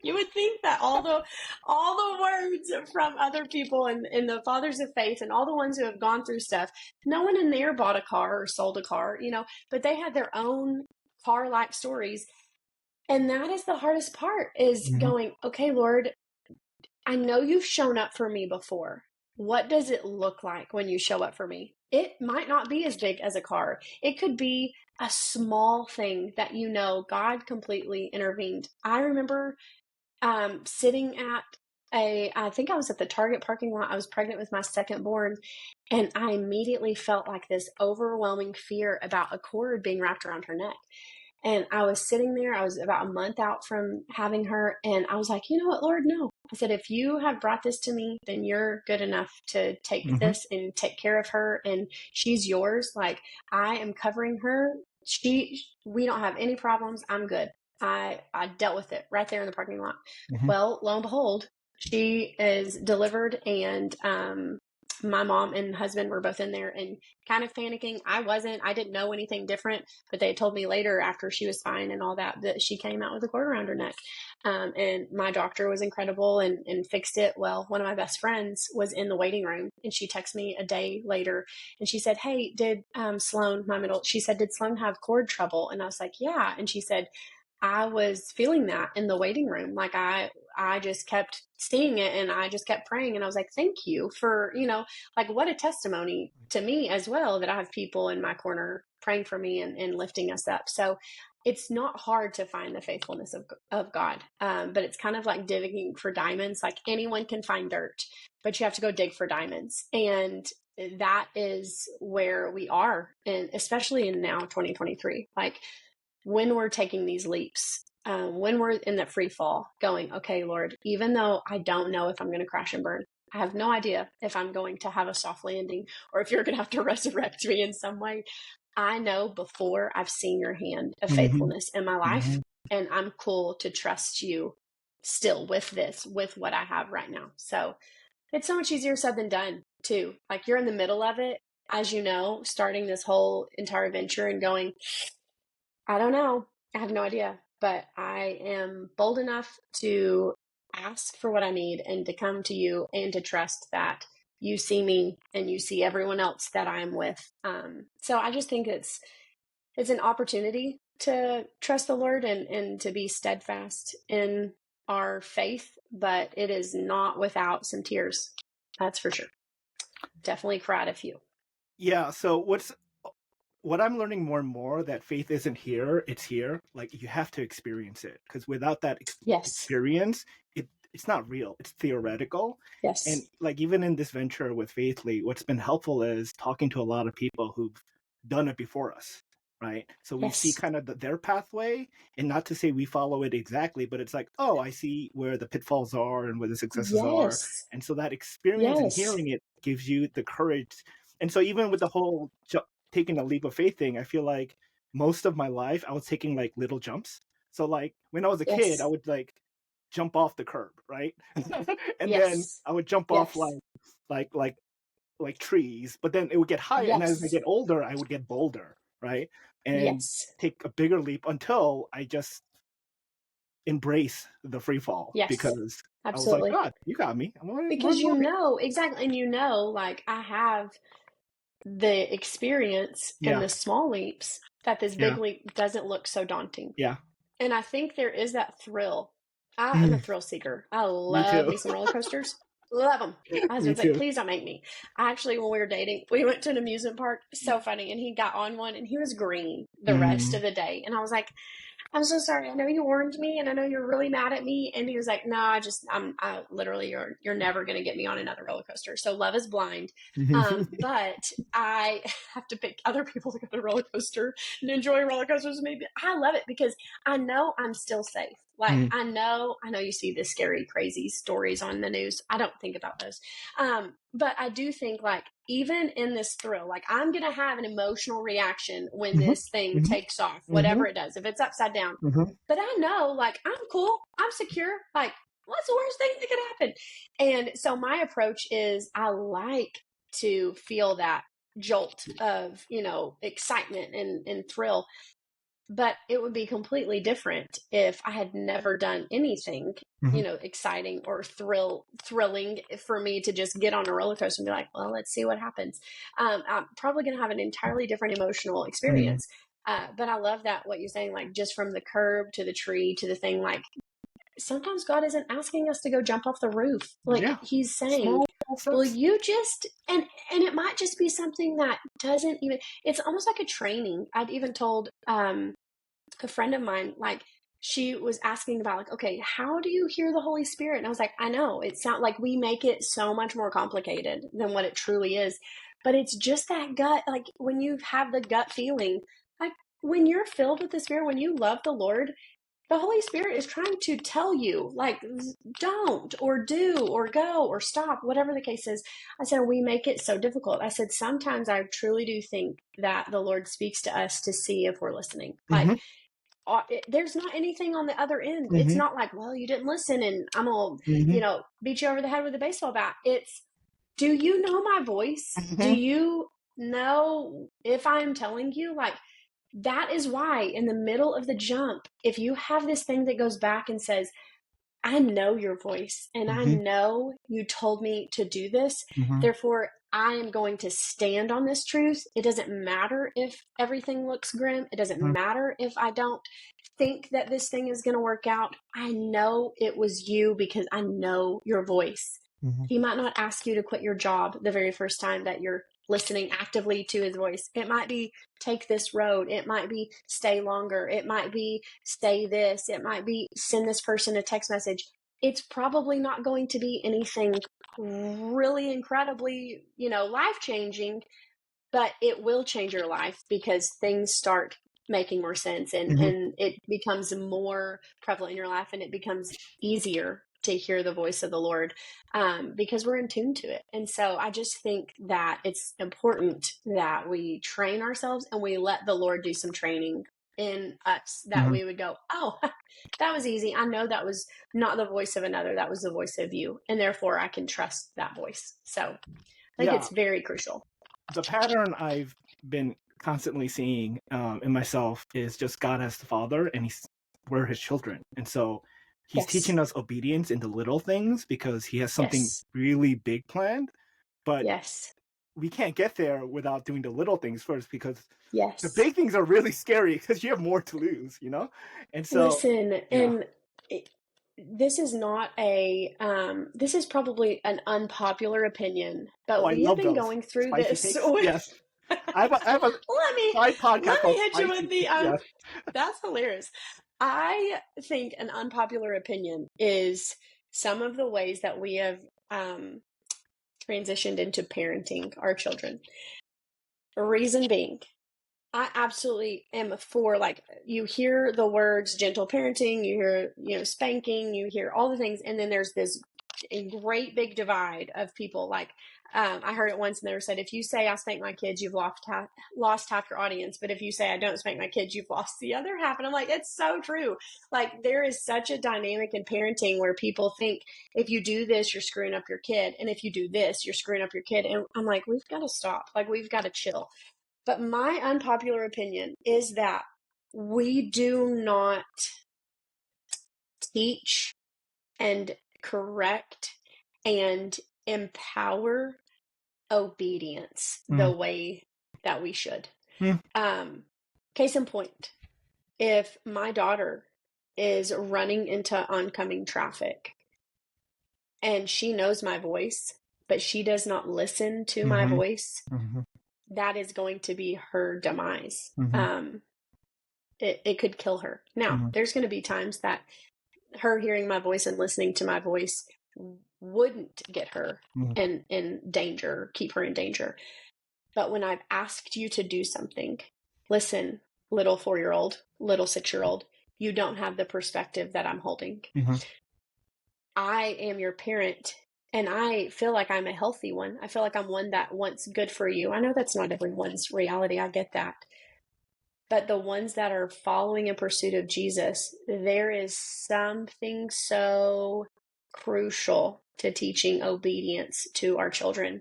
You would think that all the words from other people and the fathers of faith and all the ones who have gone through stuff, no one in there bought a car or sold a car, but they had their own car like stories. And that is the hardest part, is Mhm. going, okay, Lord, I know you've shown up for me before. What does it look like when you show up for me? It might not be as big as a car. It could be a small thing that God completely intervened. I remember sitting at I think I was at the Target parking lot. I was pregnant with my second born, and I immediately felt like this overwhelming fear about a cord being wrapped around her neck. And I was sitting there, I was about a month out from having her, and I was like, you know what, Lord, no. I said, if you have brought this to me, then you're good enough to take Mhm. this and take care of her, and she's yours. Like, I am covering her. We don't have any problems. I'm good. I dealt with it right there in the parking lot. Mhm. Well, lo and behold, she is delivered, and my mom and husband were both in there and kind of panicking. I wasn't. I didn't know anything different, but they told me later, after she was fine and all that, that she came out with a cord around her neck. And my doctor was incredible and fixed it. Well, one of my best friends was in the waiting room, and she texted me a day later, and she said, hey, did Sloan, she said, did Sloan have cord trouble? And I was like, yeah. And she said, I was feeling that in the waiting room. Like I just kept seeing it, and I just kept praying, and I was like, thank you for, like, what a testimony to me as well, that I have people in my corner praying for me and lifting us up. So it's not hard to find the faithfulness of God. But it's kind of like digging for diamonds. Like, anyone can find dirt, but you have to go dig for diamonds. And that is where we are. And especially in now 2023, like, when we're taking these leaps, when we're in that free fall, going, okay, Lord, even though I don't know if I'm going to crash and burn, I have no idea if I'm going to have a soft landing or if you're going to have to resurrect me in some way. I know before I've seen your hand of Mm-hmm. faithfulness in my life, Mm-hmm. and I'm cool to trust you still with this, with what I have right now. So it's so much easier said than done, too. Like you're in the middle of it, as you know, starting this whole entire venture and going, I don't know. I have no idea, but I am bold enough to ask for what I need and to come to you and to trust that you see me and you see everyone else that I'm with. So I just think it's an opportunity to trust the Lord and to be steadfast in our faith, but it is not without some tears. That's for sure. Definitely cried a few. Yeah. So what I'm learning more and more, that faith isn't here, it's here. Like you have to experience it, because without that Yes. experience, it's not real. It's theoretical. And Yes. like even in this venture with Faithly, what's been helpful is talking to a lot of people who've done it before us, right? So we see Yes. kind of their pathway, and not to say we follow it exactly, but it's like, oh, I see where the pitfalls are and where the successes are. Yes. And so that experience and Yes. hearing it gives you the courage. And so even with the whole taking a leap of faith thing, I feel like most of my life I was taking like little jumps. So like when I was a kid, I Yes. would like jump off the curb, right? And then Yes. I would jump off Yes. like like like trees, but then it would get higher, and as I Yes. get older, I would get bolder, right? And Yes. take a bigger leap until I just embrace the free fall, Yes. because I was like, Absolutely. God, you got me. I want more Because more you me. know exactly, and you know, like I have the experience in Yeah, the small leaps that this yeah, big leap doesn't look so daunting. yeah. And I think there is that thrill. I'm a Mm, thrill seeker. I me love too. me some roller coasters. Love them. My Me husband's like, too. please don't make me. Actually, when we were dating, we went to an amusement park. So funny. And he got on one and he was green the rest Mm, of the day. And I was like, I'm so sorry. I know you warned me and I know you're really mad at me. And he was like, no, I literally, you're never going to get me on another roller coaster. So love is blind. But I have to pick other people to go to roller coaster and enjoy roller coasters. Maybe I love it because I know I'm still safe. Like mm, I know you see the scary, crazy stories on the news. I don't think about those. But I do think like even in this thrill, like I'm going to have an emotional reaction when mhm, this thing mhm, takes off, mhm, whatever it does, if it's upside down. mhm, But I know like I'm cool. I'm secure. Like what's the worst thing that could happen? And so my approach is I like to feel that jolt of, excitement and thrill, but it would be completely different if I had never done anything, mhm, exciting or thrilling for me to just get on a roller coaster and be like, well, let's see what happens. I'm probably going to have an entirely different emotional mhm. experience. But I love that what you're saying, like just from the curb to the tree to the thing, like sometimes God isn't asking us to go jump off the roof. Like Yeah, he's saying, small will steps. you just and it might just be something that doesn't even it's almost like a training. I'd even told a friend of mine, like she was asking about like, okay, how do you hear the Holy Spirit? And I was like, I know it sounds like we make it so much more complicated than what it truly is. But it's just that gut, like when you have the gut feeling, like when you're filled with the Spirit, when you love the Lord, the Holy Spirit is trying to tell you, like, don't, or do, or go, or stop, whatever the case is. I said, we make it so difficult. I said, sometimes I truly do think that the Lord speaks to us to see if we're listening. Like, Mhm, there's not anything on the other end. It's mhm, not like, well, you didn't listen and I'm going to, mhm, beat you over the head with a baseball bat. It's, do you know my voice? Do mhm, you know if I'm telling you? Like, that is why in the middle of the jump, if you have this thing that goes back and says, I know your voice and I mhm, know you told me to do this. mhm, Therefore, I am going to stand on this truth. It doesn't matter if everything looks grim. It doesn't mhm, matter if I don't think that this thing is going to work out. I know it was you because I know your voice. mhm, He might not ask you to quit your job the very first time that you're listening actively to his voice. It might be take this road. It might be stay longer. It might be say this. It might be send this person a text message. It's probably not going to be anything really incredibly, life changing, but it will change your life because things start making more sense and mhm, and it becomes more prevalent in your life and it becomes easier to hear the voice of the Lord, because we're in tune to it. And so I just think that it's important that we train ourselves and we let the Lord do some training in us, that we would go, oh, that was easy. I know that was not the voice of another. That was the voice of you. And therefore I can trust that voice. So I think it's very crucial. The pattern I've been constantly seeing in myself is just God as the Father, and we're his children. And so he's teaching us obedience in the little things because he has something really big planned. But we can't get there without doing the little things first, because the big things are really scary because you have more to lose, you know? And so listen, and this is not this is probably an unpopular opinion, but we have been going through this. Yes. I have a side podcast let me hit you with the that's hilarious. I think an unpopular opinion is some of the ways that we have transitioned into parenting our children. Reason being, I absolutely am for, like, you hear the words gentle parenting, you hear, spanking, you hear all the things. And then there's this great big divide of people. Like, I heard it once and they said, if you say I spank my kids, you've lost half your audience. But if you say I don't spank my kids, you've lost the other half. And I'm like, it's so true. Like, there is such a dynamic in parenting where people think if you do this, you're screwing up your kid. And if you do this, you're screwing up your kid. And I'm like, we've got to stop. Like, we've got to chill. But my unpopular opinion is that we do not teach and correct and empower obedience the way that we should. Case in point, if my daughter is running into oncoming traffic and she knows my voice, but she does not listen to my voice, that is going to be her demise. It could kill her. Now, there's going to be times that her hearing my voice and listening to my voice wouldn't get her in danger, keep her in danger. But when I've asked you to do something, listen, little 4-year-old, little 6-year-old, you don't have the perspective that I'm holding. I am your parent, and I feel like I'm a healthy one. I feel like I'm one that wants good for you. I know that's not everyone's reality. I get that. But the ones that are following in pursuit of Jesus, there is something so crucial to teaching obedience to our children,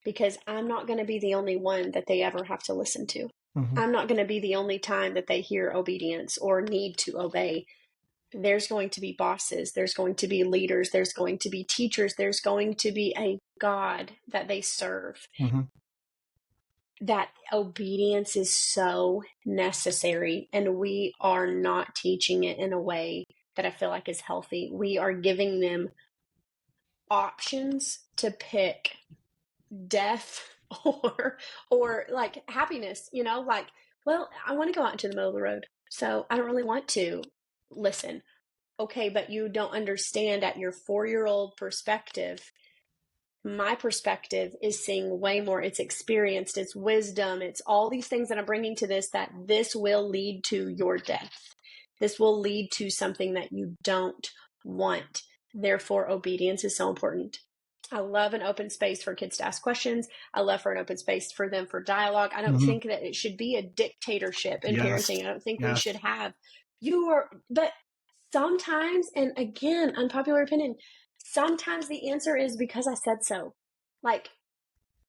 because I'm not going to be the only one that they ever have to listen to. I'm not going to be the only time that they hear obedience or need to obey. There's going to be bosses, there's going to be leaders, there's going to be teachers, there's going to be a God that they serve. That obedience is so necessary, and we are not teaching it in a way that I feel like is healthy. We are giving them options to pick death or like happiness, like, well, I want to go out into the middle of the road, so I don't really want to listen. Okay, but you don't understand at your 4-year-old perspective. My perspective is seeing way more. It's experienced, it's wisdom, it's all these things that I'm bringing to this, that this will lead to your death. This will lead to something that you don't want. Therefore, obedience is so important. I love an open space for kids to ask questions. I love for an open space for them for dialogue. I don't think that it should be a dictatorship in parenting. I don't think we should have but sometimes, and again, unpopular opinion, sometimes the answer is because I said so. Like,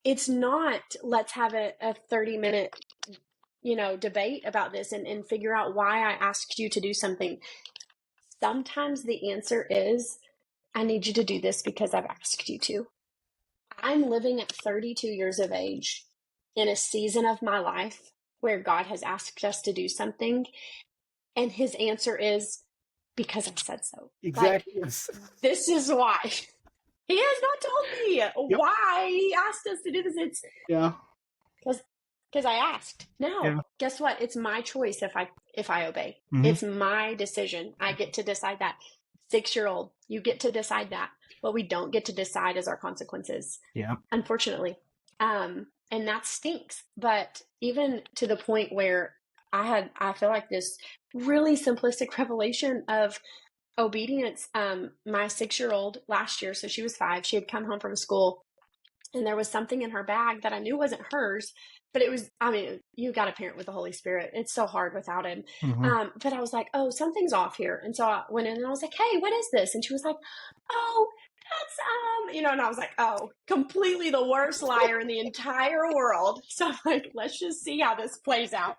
it's not, let's have a 30-minute, debate about this and figure out why I asked you to do something. Sometimes the answer is, I need you to do this because I've asked you to. I'm living at 32 years of age in a season of my life where God has asked us to do something, and his answer is, because I said so. Exactly. Like, this is why. He has not told me why he asked us to do this. It's because I asked. Now, guess what? It's my choice if I obey. It's my decision. I get to decide that. 6-year-old, you get to decide that. What we don't get to decide is our consequences. Unfortunately. And that stinks. But even to the point where I feel like this really simplistic revelation of obedience. My 6-year-old last year, so she was 5, she had come home from school and there was something in her bag that I knew wasn't hers, but it was, I mean, you got a parent with the Holy Spirit. It's so hard without him. Mhm. But I was like, oh, something's off here. And so I went in and I was like, hey, what is this? And she was like, oh, that's, and I was like, oh, completely the worst liar in the entire world. So I'm like, let's just see how this plays out.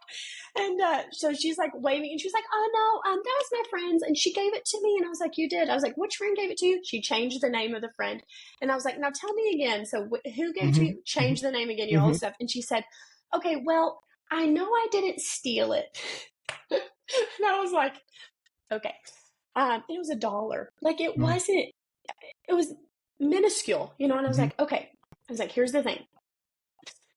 And so she's like waving and she's like, oh no, that was my friend's and she gave it to me. And I was like, you did? I was like, which friend gave it to you? She changed the name of the friend. And I was like, now tell me again. So who gave it to Mhm. you? Change the name again, you know, all this Mhm. stuff. And she said, okay, well, I know I didn't steal it. And I was like, okay. It was $1. Like it Mhm. wasn't, it was minuscule, you know? And I was Mhm. like, okay. I was like, here's the thing.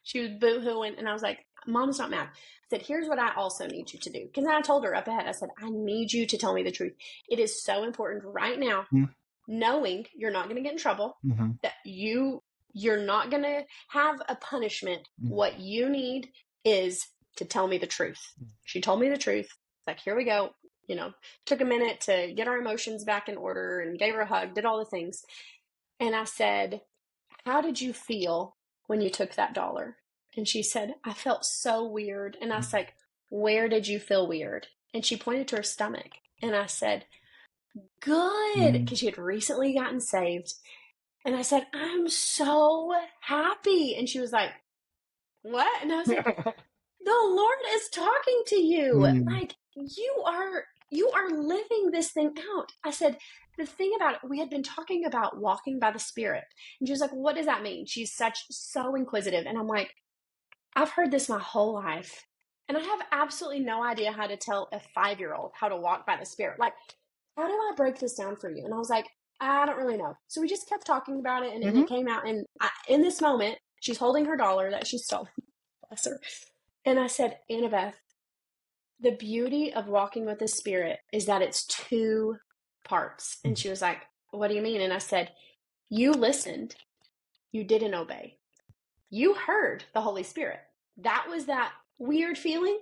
She was boo-hooing and I was like, Mom's not mad. I said, here's what I also need you to do. Because I told her up ahead, I said, I need you to tell me the truth. It is so important right now, Mhm. knowing you're not going to get in trouble, Mhm. that you're not going to have a punishment. Mhm. What you need is to tell me the truth. She told me the truth. It's like, here we go. You know, took a minute to get our emotions back in order and gave her a hug, did all the things. And I said, how did you feel when you took that $1? And she said, I felt so weird. And I was like, where did you feel weird? And she pointed to her stomach. And I said, good. Mhm. Because she had recently gotten saved. And I said, I'm so happy. And she was like, what? And I was like, the Lord is talking to you. Mhm. Like you are living this thing out. I said, the thing about it, we had been talking about walking by the Spirit. And she was like, what does that mean? She's so inquisitive. And I'm like, I've heard this my whole life. And I have absolutely no idea how to tell a 5-year-old how to walk by the Spirit. Like, how do I break this down for you? And I was like, I don't really know. So we just kept talking about it, and it Mhm. came out. And in this moment, she's holding her $1 that she stole. Bless her. And I said, Annabeth, the beauty of walking with the Spirit is that it's 2 parts. And she was like, what do you mean? And I said, you listened, you didn't obey. You heard the Holy Spirit. That was that weird feeling.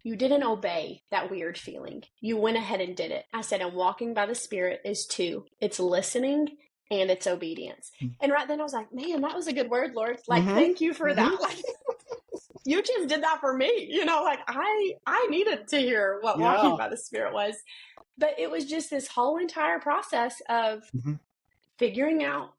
You didn't obey that weird feeling. You went ahead and did it. I said, and walking by the Spirit is 2. It's listening and it's obedience. And right then I was like, man, that was a good word, Lord. Like, Mhm. thank you for Mhm. that. Like, you just did that for me. Like I needed to hear what walking Yeah. by the Spirit was. But it was just this whole entire process of Mhm. figuring out,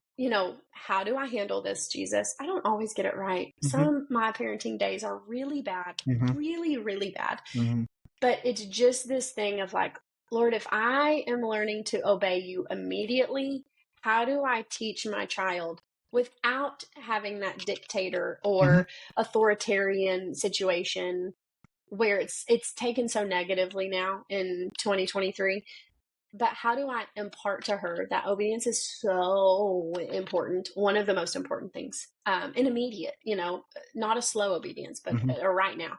how do I handle this, Jesus? I don't always get it right. Some Mhm. of my parenting days are really bad, Mhm. really, really bad. Mhm. But it's just this thing of like, Lord, if I am learning to obey you immediately, how do I teach my child without having that dictator Mhm. or authoritarian situation where it's taken so negatively now in 2023? But how do I impart to her that obedience is so important, one of the most important things, and immediate, not a slow obedience, but Mhm. right now.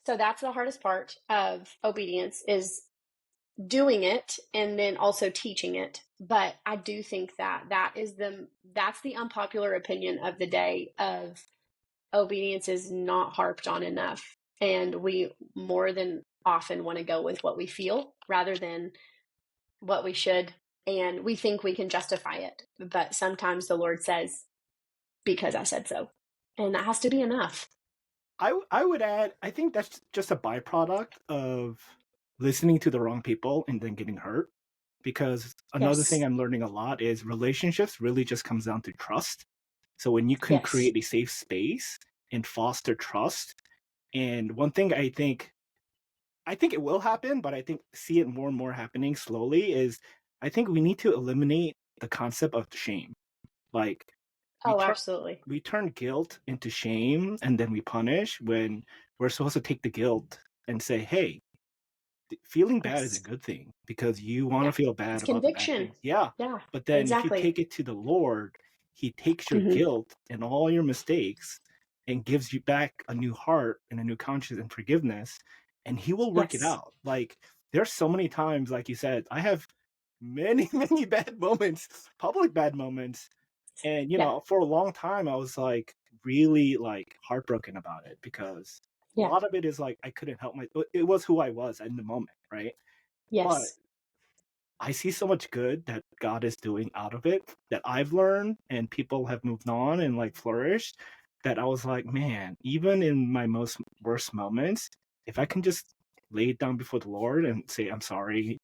So that's the hardest part of obedience is doing it and then also teaching it. But I do think that that's the unpopular opinion of the day of obedience is not harped on enough. And we more than often want to go with what we feel rather than what we should. And we think we can justify it. But sometimes the Lord says, because I said so. And that has to be enough. I would add, I think that's just a byproduct of listening to the wrong people and then getting hurt. Because another thing Yes. I'm learning a lot is relationships really just comes down to trust. So when you can Yes. create a safe space and foster trust, and one thing I think it will happen, but I think see it more and more happening slowly is I think we need to eliminate the concept of shame. Like we Oh, turn absolutely. we turn guilt into shame and then we punish when we're supposed to take the guilt and say, "Hey, feeling bad is a Yes. good thing because you want to Yeah. feel It's bad about the bad conviction. things." Yeah. Yeah, But then if you exactly. take it to the Lord, he takes your Hmm. guilt and all your mistakes and gives you back a new heart and a new conscience and forgiveness, and he will work it Yes. out. Like there's so many times, like you said, I have many, many bad moments, public bad moments. And Yeah. for a long time I was like really like heartbroken about it because a Yeah. lot of it is like I couldn't help it was who I was in the moment, right? But Yes. I see so much good that God is doing out of it that I've learned and people have moved on and like flourished that I was like, man, even in my most worst moments, if I can just lay it down before the Lord and say, I'm sorry,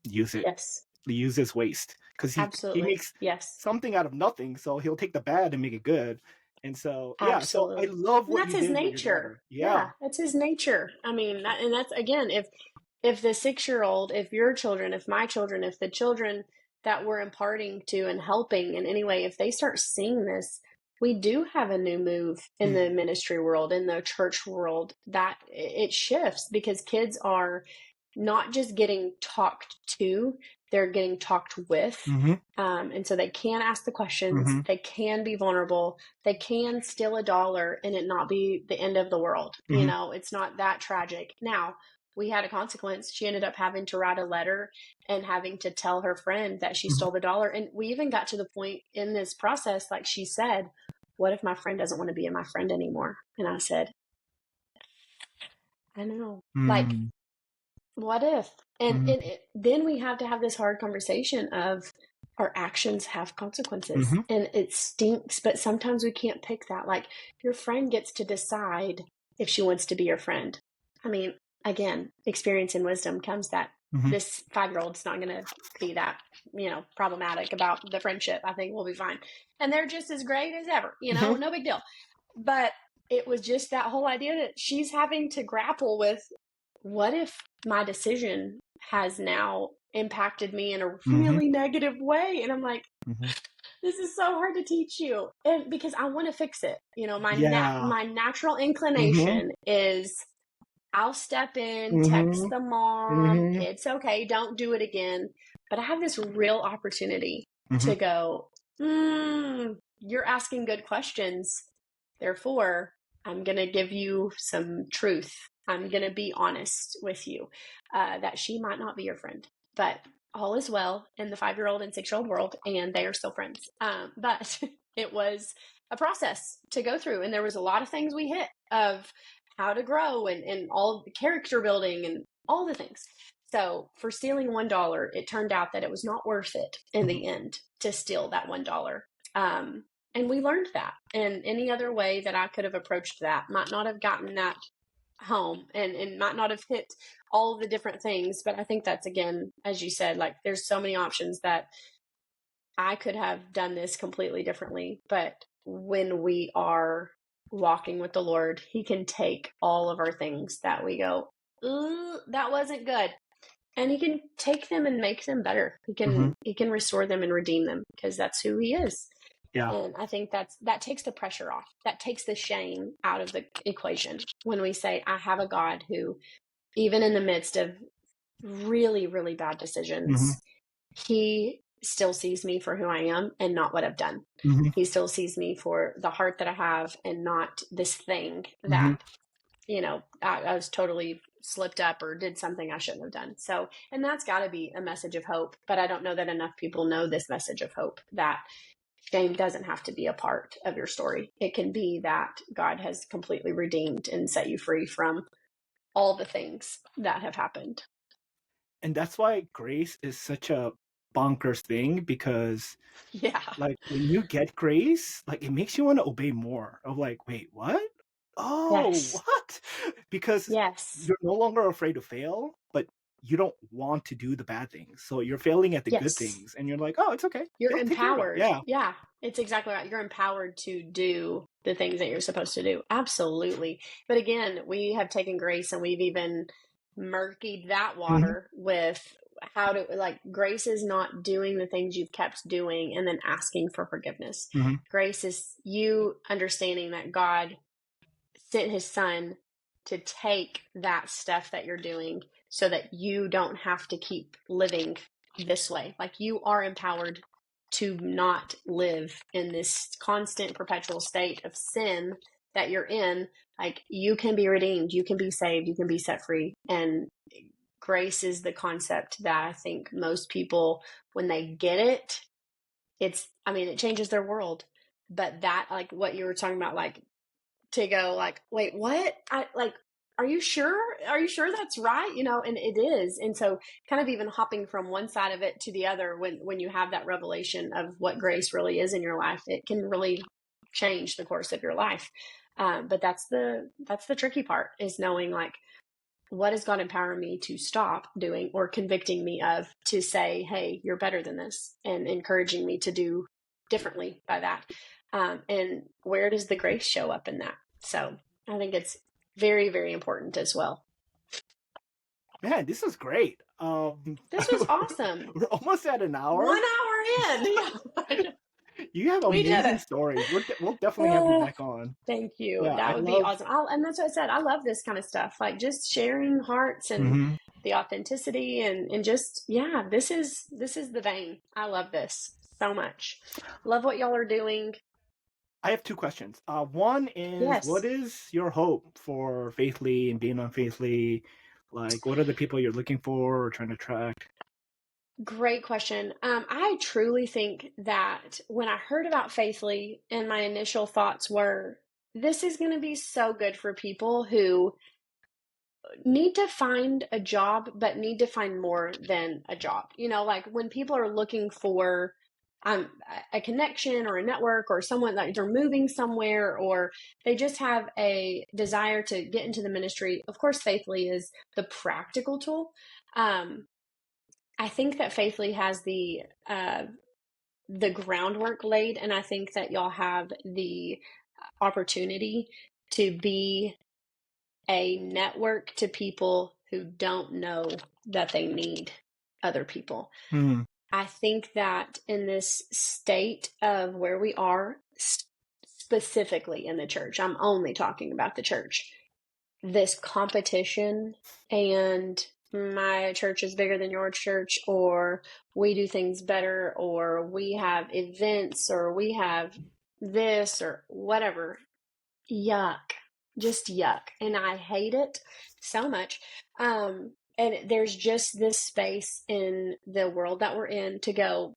use it. Yes, Use his waste. Because he absolutely. makes Yes, something out of nothing, so he'll take the bad and make it good. And so yeah, so I absolutely. love And what that's you his did with your nature. daughter. Yeah. Yeah, that's his nature. I mean, and that's again, if the 6-year-old, if your children, if my children, if the children that we're imparting to and helping in any way, if they start seeing this, we do have a new move in the Mm. ministry world, in the church world, that it shifts because kids are not just getting talked to, they're getting talked with. Mhm. And so they can ask the questions, Mhm. they can be vulnerable, they can steal a dollar and it not be the end of the world. Mhm. It's not that tragic. Now, we had a consequence. She ended up having to write a letter and having to tell her friend that she Mhm. stole the dollar. And we even got to the point in this process, like she said, what if my friend doesn't want to be my friend anymore? And I said, I know. Like, Mm. what if? And, Mhm. and it, then we have to have this hard conversation of our actions have consequences Mhm. and it stinks, but sometimes we can't pick that. Like your friend gets to decide if she wants to be your friend. I mean, again, experience and wisdom comes that Mhm. this 5-year-old's not going to be that, problematic about the friendship. I think we'll be fine. And they're just as great as ever, Mhm. no big deal. But it was just that whole idea that she's having to grapple with what if my decision has now impacted me in a Mhm. really negative way? And I'm like, Mhm. this is so hard to teach you. And because I want to fix it. Yeah. My natural Mhm. inclination is I'll step in, text Mhm. the mom, Mhm. it's okay, don't do it again. But I have this real opportunity Mhm. to go, you're asking good questions. Therefore, I'm going to give you some truth. I'm going to be honest with you that she might not be your friend, but all is well in the 5-year-old and 6-year-old world, and they are still friends. But it was a process to go through, and there was a lot of things we hit of how to grow and all the character building and all the things. So for stealing $1, it turned out that it was not worth it in Mhm. the end to steal that $1. Um, and we learned that. And any other way that I could have approached that might not have gotten that home and might not have hit all of the different things. But I think that's, again, as you said, like there's so many options that I could have done this completely differently. But when we are walking with the Lord, He can take all of our things that we go, ooh, that wasn't good. And He can take them and make them better. Mhm. He can restore them and redeem them because that's who He is. Yeah. And I think that takes the pressure off. That takes the shame out of the equation when we say, I have a God who, even in the midst of really, really bad Mhm. decisions, He still sees me for who I am and not what I've done. Mhm. He still sees me for the heart that I have and not this thing Mhm. that, I was totally slipped up or did something I shouldn't have done. So, and that's got to be a message of hope. But I don't know that enough people know this message of hope, that shame doesn't have to be a part of your story. It can be that God has completely redeemed and set you free from all the things that have happened. And that's why grace is such a bonkers thing because Yeah. like when you get grace, like it makes you want to obey more of like, wait, what? Oh, Yes. what? Because Yes. you're no longer afraid to fail, but you don't want to do the bad things. So you're failing at the good Yes. things and you're like, oh, it's okay. You're He'll take care of it. empowered. Yeah. Yeah. It's exactly right. You're empowered to do the things that you're supposed to do. Absolutely. But again, we have taken grace and we've even murkied that Mhm. water with how to, like, grace is not doing the things you've kept doing and then asking for forgiveness. Mhm. Grace is you understanding that God sent His Son to take that stuff that you're doing so that you don't have to keep living this way. Like you are empowered to not live in this constant perpetual state of sin that you're in. Like you can be redeemed, you can be saved, you can be set free. And grace is the concept that I think most people, when they get it, it changes their world. But that, like what you were talking about, like to go like, wait, what? I like are you sure? Are you sure that's right? And it is. And so kind of even hopping from one side of it to the other, when you have that revelation of what grace really is in your life, it can really change the course of your life. But that's the tricky part, is knowing, like, what is God empowering me to stop doing, or convicting me of, to say, hey, you're better than this, and encouraging me to do differently by that. And where does the grace show up in that? So I think it's very, very important as well. Man, this is great. This was awesome. We're almost at an hour. 1 hour in. Yeah. You have We did amazing it. stories. We'll definitely have you back on. Thank you. Yeah, That I would be love. awesome. And that's what I said. I love this kind of stuff, like just sharing hearts and Mhm. the authenticity, and just, yeah, this is the vein. I love this so much. Love what y'all are doing. I have two questions. One is, what Yes. is your hope for Faithly and being on Faithly? Like, what are the people you're looking for or trying to attract? Great question. I truly think that when I heard about Faithly, and my initial thoughts were, this is going to be so good for people who need to find a job, but need to find more than a job. Like when people are looking for um, a connection or a network, or someone that they're moving somewhere, or they just have a desire to get into the ministry. Of course, Faithly is the practical tool. I think that Faithly has the groundwork laid, and I think that y'all have the opportunity to be a network to people who don't know that they need other people. Hmm. I think that in this state of where we are, specifically in the church, I'm only talking about the church, this competition, and my church is bigger than your church, or we do things better, or we have events, or we have this, or whatever. Yuck. Just yuck. And I hate it so much. And there's just this space in the world that we're in to go,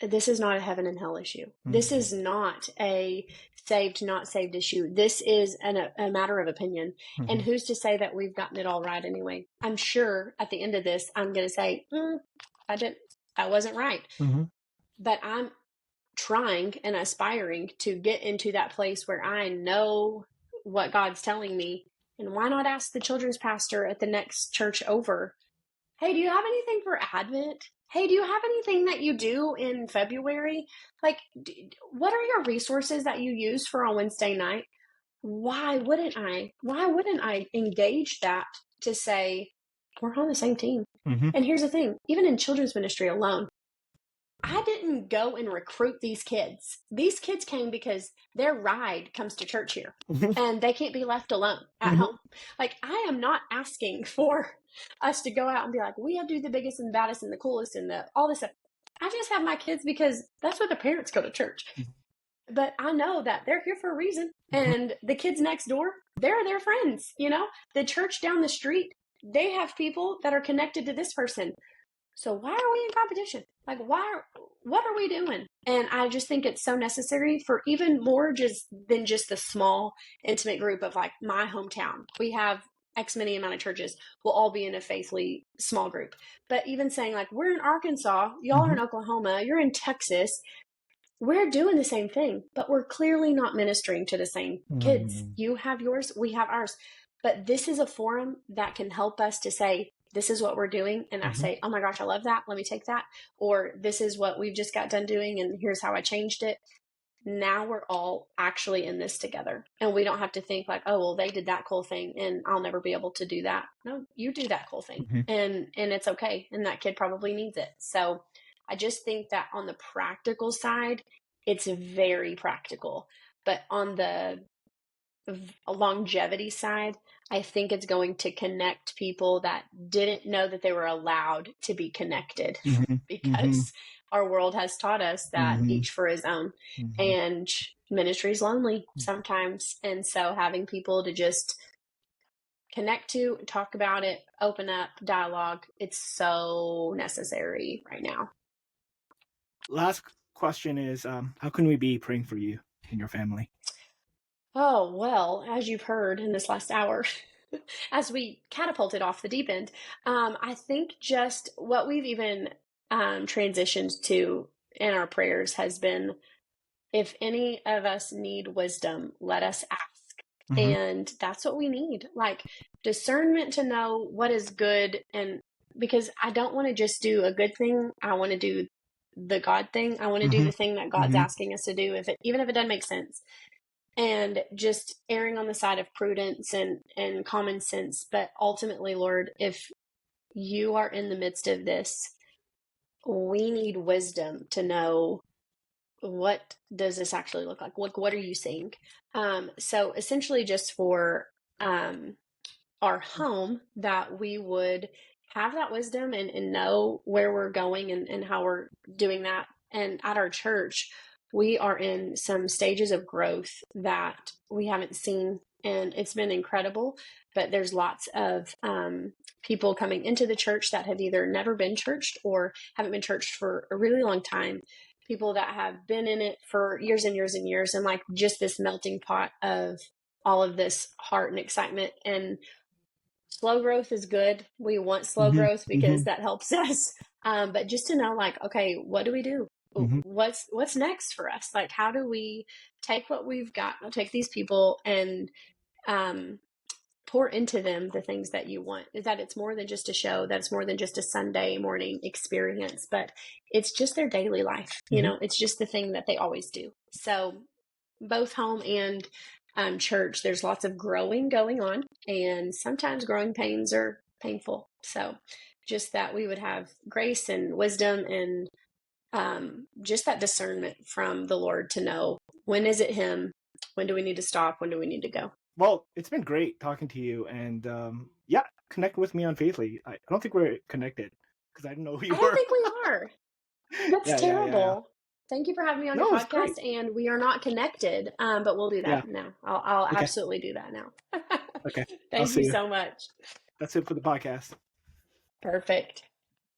this is not a heaven and hell issue. This is not a saved, not saved issue. This is a matter of opinion. And who's to say that we've gotten it all right anyway? I'm sure at the end of this, I'm going to say, I wasn't right. But I'm trying and aspiring to get into that place where I know what God's telling me. And why not ask the children's pastor at the next church over, hey, do you have anything for Advent? Hey, do you have anything that you do in February? Like, what are your resources that you use for a Wednesday night? Why wouldn't I? Why wouldn't I engage that to say, we're on the same team? And here's the thing, even in children's ministry alone, I didn't go and recruit these kids. These kids came because their ride comes to church here, and they can't be left alone at home. Like, I am not asking for us to go out and be like, we have to do the biggest and baddest and the coolest and all this stuff. I just have my kids because that's what the parents go to church. But I know that they're here for a reason. And the kids next door, they're their friends. The church down the street, they have people that are connected to this person. So why are we in competition? Like, what are we doing? And I just think it's so necessary for even more than just the small, intimate group of, like, my hometown. We have X many amount of churches. We'll all be in a Faithly small group. But even saying, like, we're in Arkansas, y'all are in Oklahoma, you're in Texas, we're doing the same thing, but we're clearly not ministering to the same kids. You have yours, we have ours. But this is a forum that can help us to say, this is what we're doing. And I say, oh my gosh, I love that. Let me take that. Or this is what we've just got done doing, and here's how I changed it. Now we're all actually in this together. And we don't have to think like, oh, well, they did that cool thing and I'll never be able to do that. No, you do that cool thing. And it's okay. And that kid probably needs it. So I just think that on the practical side, it's very practical. But on the longevity side, I think it's going to connect people that didn't know that they were allowed to be connected, because our world has taught us that each for his own, and ministry is lonely sometimes. And so having people to just connect to, talk about it, open up, dialogue, it's so necessary right now. Last question is, how can we be praying for you and your family? Oh, well, as you've heard in this last hour, as we catapulted off the deep end, I think just what we've even transitioned to in our prayers has been, if any of us need wisdom, let us ask. Mm-hmm. And that's what we need, like discernment to know what is good. And because I don't want to just do a good thing, I want to do the God thing. I want to do Mm-hmm. the thing that God's Mm-hmm. asking us to do, even if it doesn't make sense. And just erring on the side of prudence and common sense. But ultimately, Lord, if you are in the midst of this, we need wisdom to know, what does this actually look like? What are you seeing? So essentially, just for our home, that we would have that wisdom and know where we're going and how we're doing that. And at our church, we are in some stages of growth that we haven't seen, and it's been incredible. But there's lots of people coming into the church that have either never been churched or haven't been churched for a really long time. People that have been in it for years and years and years, and like just this melting pot of all of this heart and excitement. And slow growth is good. We want slow Mm-hmm. growth because Mm-hmm. that helps us. But just to know, like, okay, what do we do? Mm-hmm. What's next for us? Like, how do we take what we've got, take these people and um, pour into them the things that you want? Is that it's more than just a show, that it's more than just a Sunday morning experience, but it's just their daily life. Mm-hmm. It's just the thing that they always do. So both home and church, there's lots of growing going on, and sometimes growing pains are painful. So just that we would have grace and wisdom and just that discernment from the Lord to know, when is it Him? When do we need to stop? When do we need to go? Well, it's been great talking to you, and yeah, connect with me on Faithly. I don't think we're connected because I didn't know who I you don't were. think we are. That's Yeah. terrible. Thank you for having me on your No, it's podcast, great. and we are not connected, but we'll do Yeah. that now. I'll Okay. absolutely do that now. Okay. I'll Thank see you you. so much. That's it for the podcast. Perfect.